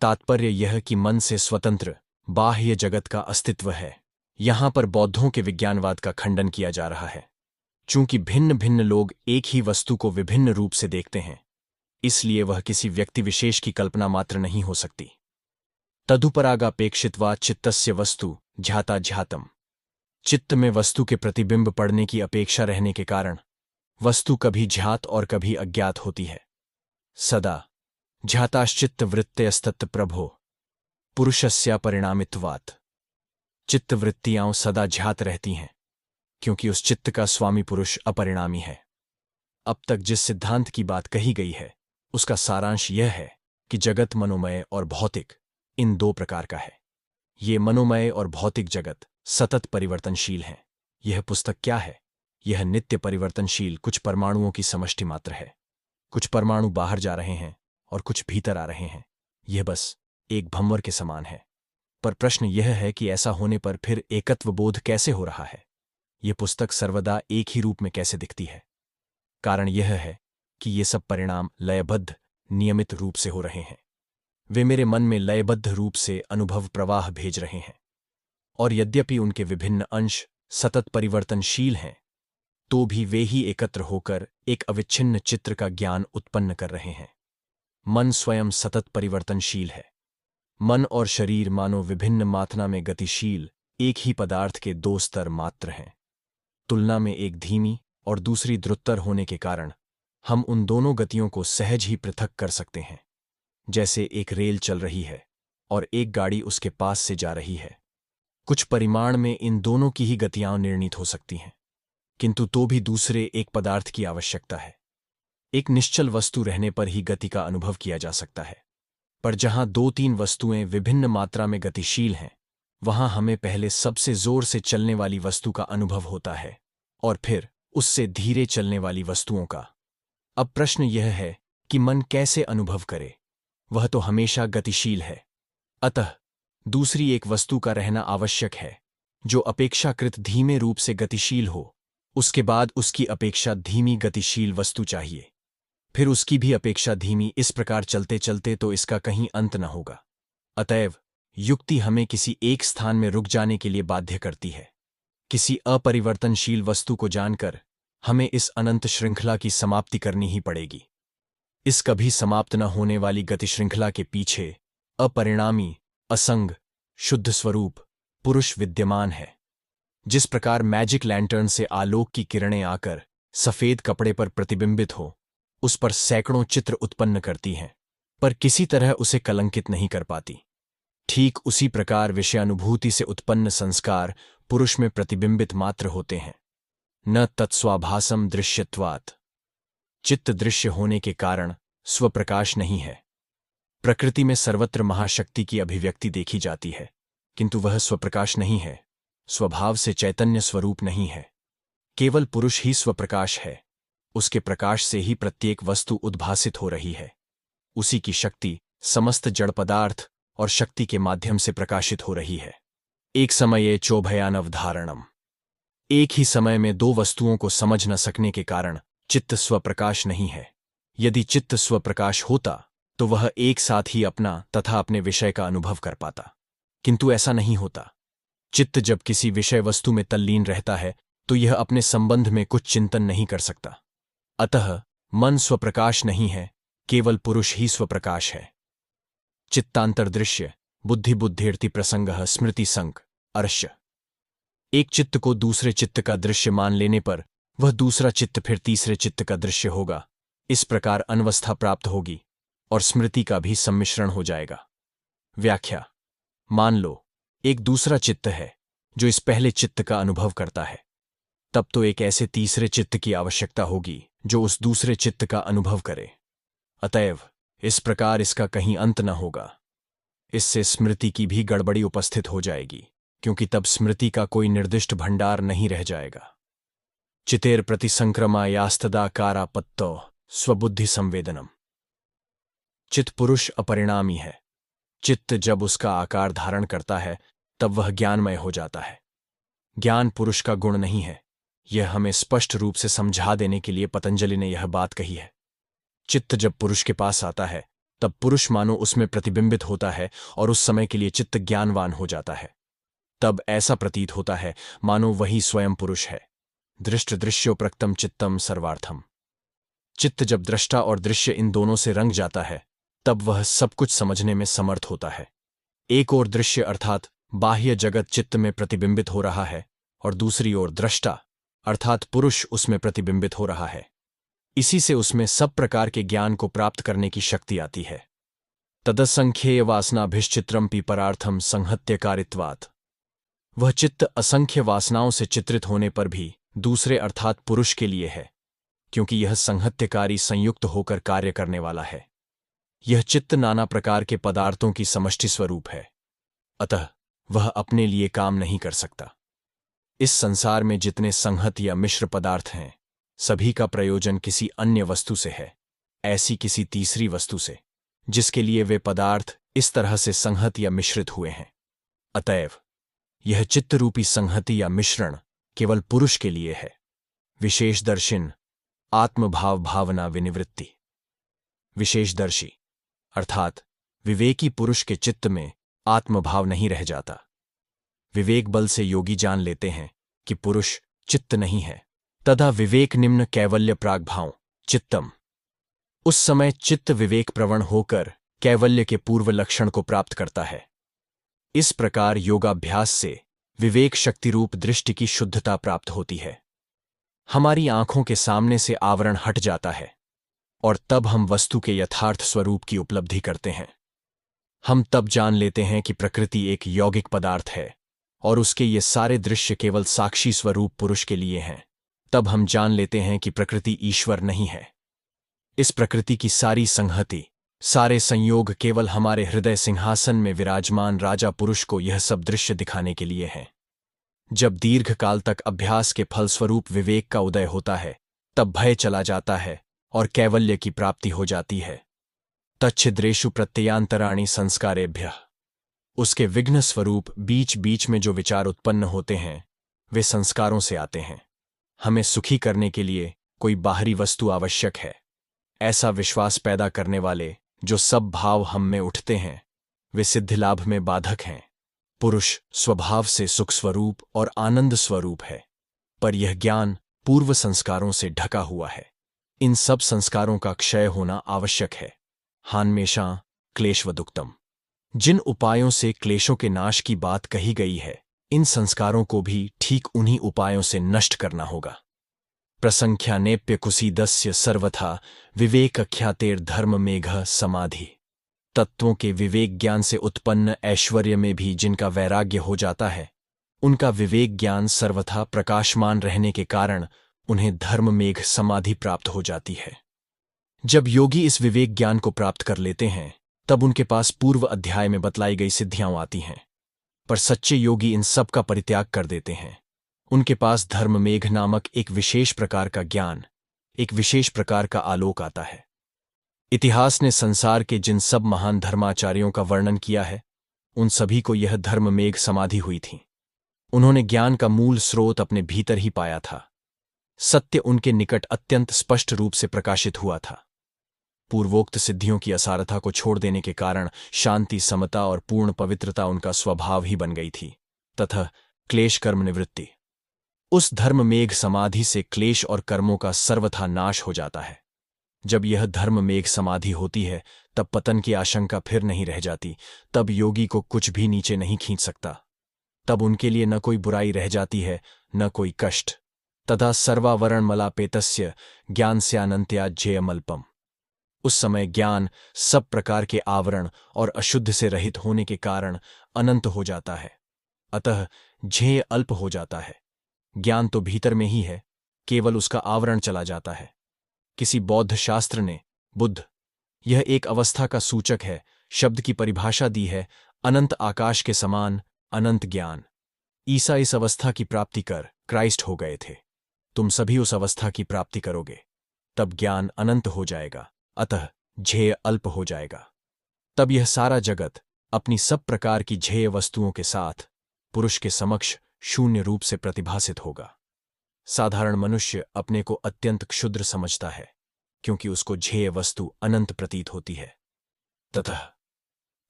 A: तात्पर्य यह कि मन से स्वतंत्र बाह्य जगत का अस्तित्व है। यहां पर बौद्धों के विज्ञानवाद का खंडन किया जा रहा है। चूंकि भिन्न भिन्न लोग एक ही वस्तु को विभिन्न रूप से देखते हैं, इसलिए वह किसी व्यक्ति विशेष की कल्पना मात्र नहीं हो सकती। तदुपरागापेक्षित्वा चित्तस्य वस्तु ध्याता ध्यातम। चित्त में वस्तु के प्रतिबिंब पड़ने की अपेक्षा रहने के कारण वस्तु कभी ध्यात और कभी अज्ञात होती है। सदा ध्याताश्चित्त वृत्तयस्तत् प्रभो पुरुषस्य परिणामित्वात्। चित्त वृत्तियां सदा ध्यात रहती हैं, क्योंकि उस चित्त का स्वामी पुरुष अपरिणामी है। अब तक जिस सिद्धांत की बात कही गई है, उसका सारांश यह है कि जगत मनोमय और भौतिक इन दो प्रकार का है। ये मनोमय और भौतिक जगत सतत परिवर्तनशील हैं। यह पुस्तक क्या है? यह नित्य परिवर्तनशील कुछ परमाणुओं की समष्टि मात्र है। कुछ परमाणु बाहर जा रहे हैं और कुछ भीतर आ रहे हैं। यह बस एक भंवर के समान है। पर प्रश्न यह है कि ऐसा होने पर फिर एकत्व बोध कैसे हो रहा है? यह पुस्तक सर्वदा एक ही रूप में कैसे दिखती है? कारण यह है कि ये सब परिणाम लयबद्ध नियमित रूप से हो रहे हैं। वे मेरे मन में लयबद्ध रूप से अनुभव प्रवाह भेज रहे हैं, और यद्यपि उनके विभिन्न अंश सतत परिवर्तनशील हैं, तो भी वे ही एकत्र होकर एक अविच्छिन्न चित्र का ज्ञान उत्पन्न कर रहे हैं। मन स्वयं सतत परिवर्तनशील है। मन और शरीर मानो विभिन्न मात्रा में गतिशील एक ही पदार्थ के दो स्तर मात्र हैं। तुलना में एक धीमी और दूसरी द्रुततर होने के कारण हम उन दोनों गतियों को सहज ही पृथक कर सकते हैं। जैसे एक रेल चल रही है और एक गाड़ी उसके पास से जा रही है। कुछ परिमाण में इन दोनों की ही गतियां निर्णीत हो सकती हैं, किंतु तो भी दूसरे एक पदार्थ की आवश्यकता है। एक निश्चल वस्तु रहने पर ही गति का अनुभव किया जा सकता है, पर जहां दो तीन वस्तुएं विभिन्न मात्रा में गतिशील हैं, वहां हमें पहले सबसे जोर से चलने वाली वस्तु का अनुभव होता है और फिर उससे धीरे चलने वाली वस्तुओं का। अब प्रश्न यह है कि मन कैसे अनुभव करे? वह तो हमेशा गतिशील है। अतः दूसरी एक वस्तु का रहना आवश्यक है जो अपेक्षाकृत धीमे रूप से गतिशील हो। उसके बाद उसकी अपेक्षा धीमी गतिशील वस्तु चाहिए, फिर उसकी भी अपेक्षा धीमी। इस प्रकार चलते चलते तो इसका कहीं अंत न होगा। अतएव युक्ति हमें किसी एक स्थान में रुक जाने के लिए बाध्य करती है। किसी अपरिवर्तनशील वस्तु को जानकर हमें इस अनंत श्रृंखला की समाप्ति करनी ही पड़ेगी। इस कभी समाप्त न होने वाली गति श्रृंखला के पीछे अपरिणामी, असंग, शुद्ध स्वरूप पुरुष विद्यमान है। जिस प्रकार मैजिक लैंटर्न से आलोक की किरणें आकर सफेद कपड़े पर प्रतिबिंबित हो, उस पर सैकड़ों चित्र उत्पन्न करती हैं, पर किसी तरह उसे कलंकित नहीं कर पाती, ठीक उसी प्रकार विषयानुभूति से उत्पन्न संस्कार पुरुष में प्रतिबिंबित मात्र होते हैं, न तत्स्वाभासम दृश्यत्वात्। चित्त दृश्य होने के कारण स्वप्रकाश नहीं है। प्रकृति में सर्वत्र महाशक्ति की अभिव्यक्ति देखी जाती है, किंतु वह स्वप्रकाश नहीं है, स्वभाव से चैतन्य स्वरूप नहीं है। केवल पुरुष ही स्वप्रकाश है। उसके प्रकाश से ही प्रत्येक वस्तु उद्भासित हो रही है। उसी की शक्ति समस्त जड़ पदार्थ और शक्ति के माध्यम से प्रकाशित हो रही है। एक समये चोभयानवधारणम। एक ही समय में दो वस्तुओं को समझ न सकने के कारण चित्त स्वप्रकाश नहीं है। यदि चित्त स्वप्रकाश होता तो वह एक साथ ही अपना तथा अपने विषय का अनुभव कर पाता, किंतु ऐसा नहीं होता। चित्त जब किसी विषय वस्तु में तल्लीन रहता है तो यह अपने संबंध में कुछ चिंतन नहीं कर सकता। अतः मन स्वप्रकाश नहीं है, केवल पुरुष ही स्वप्रकाश है। चित्तांतरदृश्य बुद्धि बुद्धिर्ति प्रसंगः स्मृति संक अर्श्य। एक चित्त को दूसरे चित्त का दृश्य मान लेने पर वह दूसरा चित्त फिर तीसरे चित्त का दृश्य होगा। इस प्रकार अनवस्था प्राप्त होगी और स्मृति का भी सम्मिश्रण हो जाएगा। व्याख्या: मान लो एक दूसरा चित्त है जो इस पहले चित्त का अनुभव करता है, तब तो एक ऐसे तीसरे चित्त की आवश्यकता होगी जो उस दूसरे चित्त का अनुभव करे। अतएव इस प्रकार इसका कहीं अंत न होगा। इससे स्मृति की भी गड़बड़ी उपस्थित हो जाएगी, क्योंकि तब स्मृति का कोई निर्दिष्ट भंडार नहीं रह जाएगा। चितेर प्रतिसंक्रमायास्तदाकारापत्तो स्वबुद्धि संवेदनम। चित्त पुरुष अपरिणामी है। चित्त जब उसका आकार धारण करता है तब वह ज्ञानमय हो जाता है। ज्ञान पुरुष का गुण नहीं है। यह हमें स्पष्ट रूप से समझा देने के लिए पतंजलि ने यह बात कही है। चित्त जब पुरुष के पास आता है तब पुरुष मानो उसमें प्रतिबिंबित होता है और उस समय के लिए चित्त ज्ञानवान हो जाता है। तब ऐसा प्रतीत होता है मानो वही स्वयं पुरुष है। दृष्ट दृश्योप्रक्तम चित्तम सर्वार्थम। चित्त जब दृष्टा और दृश्य इन दोनों से रंग जाता है तब वह सब कुछ समझने में समर्थ होता है। एक ओर दृश्य अर्थात बाह्य जगत चित्त में प्रतिबिंबित हो रहा है और दूसरी ओर दृष्टा अर्थात पुरुष उसमें प्रतिबिंबित हो रहा है। इसी से उसमें सब प्रकार के ज्ञान को प्राप्त करने की शक्ति आती है। तदसंख्येय वासनाभिश्चित्रम परार्थम संहत्यकारित्वात्। वह चित्त असंख्य वासनाओं से चित्रित होने पर भी दूसरे अर्थात पुरुष के लिए है, क्योंकि यह संहत्यकारी संयुक्त होकर कार्य करने वाला है। यह चित्त नाना प्रकार के पदार्थों की समष्टि स्वरूप है, अतः वह अपने लिए काम नहीं कर सकता। इस संसार में जितने संहत या मिश्र पदार्थ हैं, सभी का प्रयोजन किसी अन्य वस्तु से है, ऐसी किसी तीसरी वस्तु से, जिसके लिए वे पदार्थ इस तरह से संहत या मिश्रित हुए हैं। अतएव यह चित्तरूपी संहति या मिश्रण केवल पुरुष के लिए है। विशेषदर्शिन आत्मभाव भावना विनिवृत्ति। विशेषदर्शी अर्थात विवेकी पुरुष के चित्त में आत्मभाव नहीं रह जाता। विवेक बल से योगी जान लेते हैं कि पुरुष चित्त नहीं है। तदा विवेक निम्न कैवल्य प्रागभाव चित्तम। उस समय चित्त विवेक प्रवण होकर कैवल्य के पूर्व लक्षण को प्राप्त करता है। इस प्रकार योगाभ्यास से विवेक शक्ति रूप दृष्टि की शुद्धता प्राप्त होती है। हमारी आंखों के सामने से आवरण हट जाता है और तब हम वस्तु के यथार्थ स्वरूप की उपलब्धि करते हैं। हम तब जान लेते हैं कि प्रकृति एक यौगिक पदार्थ है और उसके ये सारे दृश्य केवल साक्षी स्वरूप पुरुष के लिए हैं। तब हम जान लेते हैं कि प्रकृति ईश्वर नहीं है। इस प्रकृति की सारी संहति, सारे संयोग केवल हमारे हृदय सिंहासन में विराजमान राजा पुरुष को यह सब दृश्य दिखाने के लिए हैं। जब दीर्घ काल तक अभ्यास के फलस्वरूप विवेक का उदय होता है, तब भय चला जाता है और कैवल्य की प्राप्ति हो जाती है। तच्छिद्रेषु प्रत्ययान्तराणि संस्कारेभ्यः। उसके विघ्न स्वरूप बीच बीच में जो विचार उत्पन्न होते हैं, वे संस्कारों से आते हैं। हमें सुखी करने के लिए कोई बाहरी वस्तु आवश्यक है, ऐसा विश्वास पैदा करने वाले जो सब भाव हम में उठते हैं, वे सिद्धिलाभ में बाधक हैं। पुरुष स्वभाव से सुख स्वरूप और आनंद स्वरूप है, पर यह ज्ञान पूर्व संस्कारों से ढका हुआ है। इन सब संस्कारों का क्षय होना आवश्यक है। हान्मेषा क्लेशवदुक्तम। जिन उपायों से क्लेशों के नाश की बात कही गई है, इन संस्कारों को भी ठीक उन्हीं उपायों से नष्ट करना होगा। प्रसंख्यानेप्य कुसीदस्य सर्वथा विवेक ख्यातेर धर्म मेघ समाधि। तत्वों के विवेक ज्ञान से उत्पन्न ऐश्वर्य में भी जिनका वैराग्य हो जाता है, उनका विवेक ज्ञान सर्वथा प्रकाशमान रहने के कारण उन्हें धर्म मेघ समाधि प्राप्त हो जाती है। जब योगी इस विवेक ज्ञान को प्राप्त कर लेते हैं, तब उनके पास पूर्व अध्याय में बतलाई गई सिद्धियां आती हैं। पर सच्चे योगी इन सब का परित्याग कर देते हैं। उनके पास धर्म मेघ नामक एक विशेष प्रकार का ज्ञान, एक विशेष प्रकार का आलोक आता है। इतिहास ने संसार के जिन सब महान धर्माचार्यों का वर्णन किया है, उन सभी को यह धर्म मेघ समाधि हुई थी। उन्होंने ज्ञान का मूल स्रोत अपने भीतर ही पाया था। सत्य उनके निकट अत्यंत स्पष्ट रूप से प्रकाशित हुआ था। पूर्वोक्त सिद्धियों की असारता को छोड़ देने के कारण शांति, समता और पूर्ण पवित्रता उनका स्वभाव ही बन गई थी, तथा क्लेश कर्म निवृत्ति। उस धर्म मेघ समाधि से क्लेश और कर्मों का सर्वथा नाश हो जाता है। जब यह धर्म मेघ समाधि होती है, तब पतन की आशंका फिर नहीं रह जाती। तब योगी को कुछ भी नीचे नहीं खींच सकता। तब उनके लिए न कोई बुराई रह जाती है, न कोई कष्ट। तथा सर्वावरण मलापेतस्य ज्ञानस्यानन्त्याज्येयमल्पम। उस समय ज्ञान सब प्रकार के आवरण और अशुद्ध से रहित होने के कारण अनंत हो जाता है, अतः ज्ञेय अल्प हो जाता है। ज्ञान तो भीतर में ही है, केवल उसका आवरण चला जाता है। किसी बौद्ध शास्त्र ने बुद्ध, यह एक अवस्था का सूचक है, शब्द की परिभाषा दी है, अनंत आकाश के समान अनंत ज्ञान। ईसा इस अवस्था की प्राप्ति कर क्राइस्ट हो गए थे। तुम सभी उस अवस्था की प्राप्ति करोगे, तब ज्ञान अनंत हो जाएगा, अतः ज्ञेय अल्प हो जाएगा। तब यह सारा जगत अपनी सब प्रकार की ज्ञेय वस्तुओं के साथ पुरुष के समक्ष शून्य रूप से प्रतिभासित होगा। साधारण मनुष्य अपने को अत्यंत क्षुद्र समझता है, क्योंकि उसको ज्ञेय वस्तु अनंत प्रतीत होती है। ततः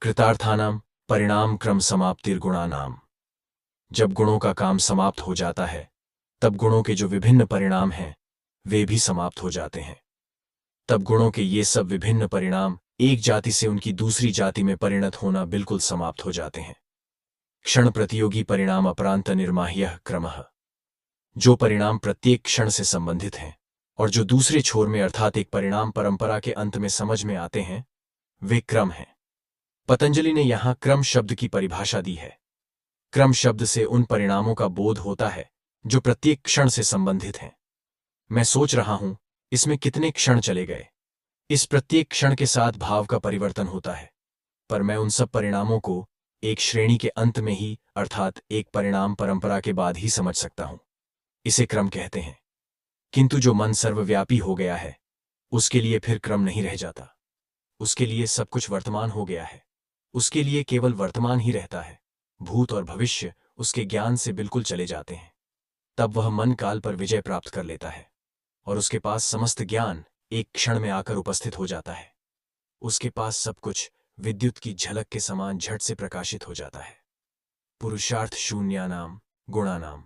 A: कृतार्थानाम परिणाम क्रम समाप्तिर्गुणानाम। जब गुणों का काम समाप्त हो जाता है तब गुणों के जो विभिन्न परिणाम हैं वे भी समाप्त हो जाते हैं। तब गुणों के ये सब विभिन्न परिणाम एक जाति से उनकी दूसरी जाति में परिणत होना बिल्कुल समाप्त हो जाते हैं। क्षण प्रतियोगी परिणाम अपरांत निर्माह्य क्रमः। जो परिणाम प्रत्येक क्षण से संबंधित हैं और जो दूसरे छोर में अर्थात एक परिणाम परंपरा के अंत में समझ में आते हैं वे क्रम हैं। पतंजलि ने यहां क्रम शब्द की परिभाषा दी है। क्रम शब्द से उन परिणामों का बोध होता है जो प्रत्येक क्षण से संबंधित हैं। मैं सोच रहा हूं इसमें कितने क्षण चले गए। इस प्रत्येक क्षण के साथ भाव का परिवर्तन होता है, पर मैं उन सब परिणामों को एक श्रेणी के अंत में ही अर्थात एक परिणाम परंपरा के बाद ही समझ सकता हूं। इसे क्रम कहते हैं। किंतु जो मन सर्वव्यापी हो गया है उसके लिए फिर क्रम नहीं रह जाता। उसके लिए सब कुछ वर्तमान हो गया है। उसके लिए केवल वर्तमान ही रहता है। भूत और भविष्य उसके ज्ञान से बिल्कुल चले जाते हैं। तब वह मन काल पर विजय प्राप्त कर लेता है और उसके पास समस्त ज्ञान एक क्षण में आकर उपस्थित हो जाता है। उसके पास सब कुछ विद्युत की झलक के समान झट से प्रकाशित हो जाता है। पुरुषार्थ शून्यानाम गुणानाम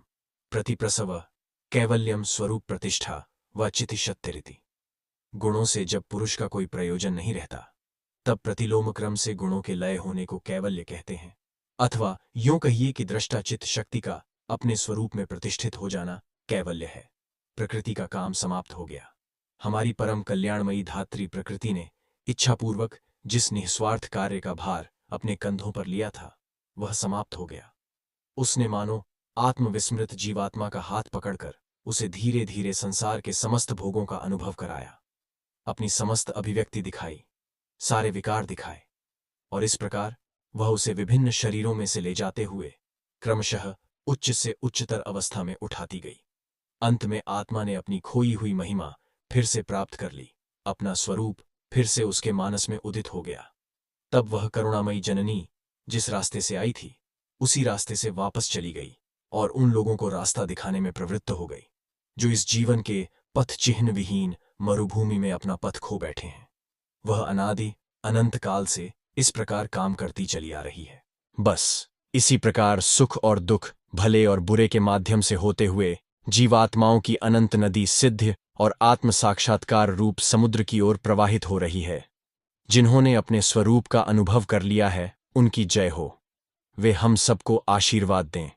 A: प्रतिप्रसव कैवल्यम स्वरूप प्रतिष्ठा व चितिशत्तिरिति। गुणों से जब पुरुष का कोई प्रयोजन नहीं रहता तब प्रतिलोम क्रम से गुणों के लय होने को कैवल्य कहते हैं, अथवा यूं कहिए कि दृष्टा चित्त शक्ति का अपने स्वरूप में प्रतिष्ठित हो जाना कैवल्य है। प्रकृति का काम समाप्त हो गया। हमारी परम कल्याणमयी धात्री प्रकृति ने इच्छापूर्वक जिस निस्वार्थ कार्य का भार अपने कंधों पर लिया था वह समाप्त हो गया। उसने मानो आत्मविस्मृत जीवात्मा का हाथ पकड़कर उसे धीरे धीरे संसार के समस्त भोगों का अनुभव कराया, अपनी समस्त अभिव्यक्ति दिखाई, सारे विकार दिखाए, और इस प्रकार वह उसे विभिन्न शरीरों में से ले जाते हुए क्रमशः उच्च से उच्चतर अवस्था में उठाती गई। अंत में आत्मा ने अपनी खोई हुई महिमा फिर से प्राप्त कर ली। अपना स्वरूप फिर से उसके मानस में उदित हो गया। तब वह करुणामयी जननी जिस रास्ते से आई थी उसी रास्ते से वापस चली गई और उन लोगों को रास्ता दिखाने में प्रवृत्त हो गई जो इस जीवन के पथ चिह्न विहीन मरुभूमि में अपना पथ खो बैठे हैं। वह अनादि अनंत काल से इस प्रकार काम करती चली आ रही है। बस इसी प्रकार सुख और दुख, भले और बुरे के माध्यम से होते हुए जीवात्माओं की अनंत नदी सिद्ध और आत्म साक्षात्कार रूप समुद्र की ओर प्रवाहित हो रही है। जिन्होंने अपने स्वरूप का अनुभव कर लिया है उनकी जय हो। वे हम सबको आशीर्वाद दें।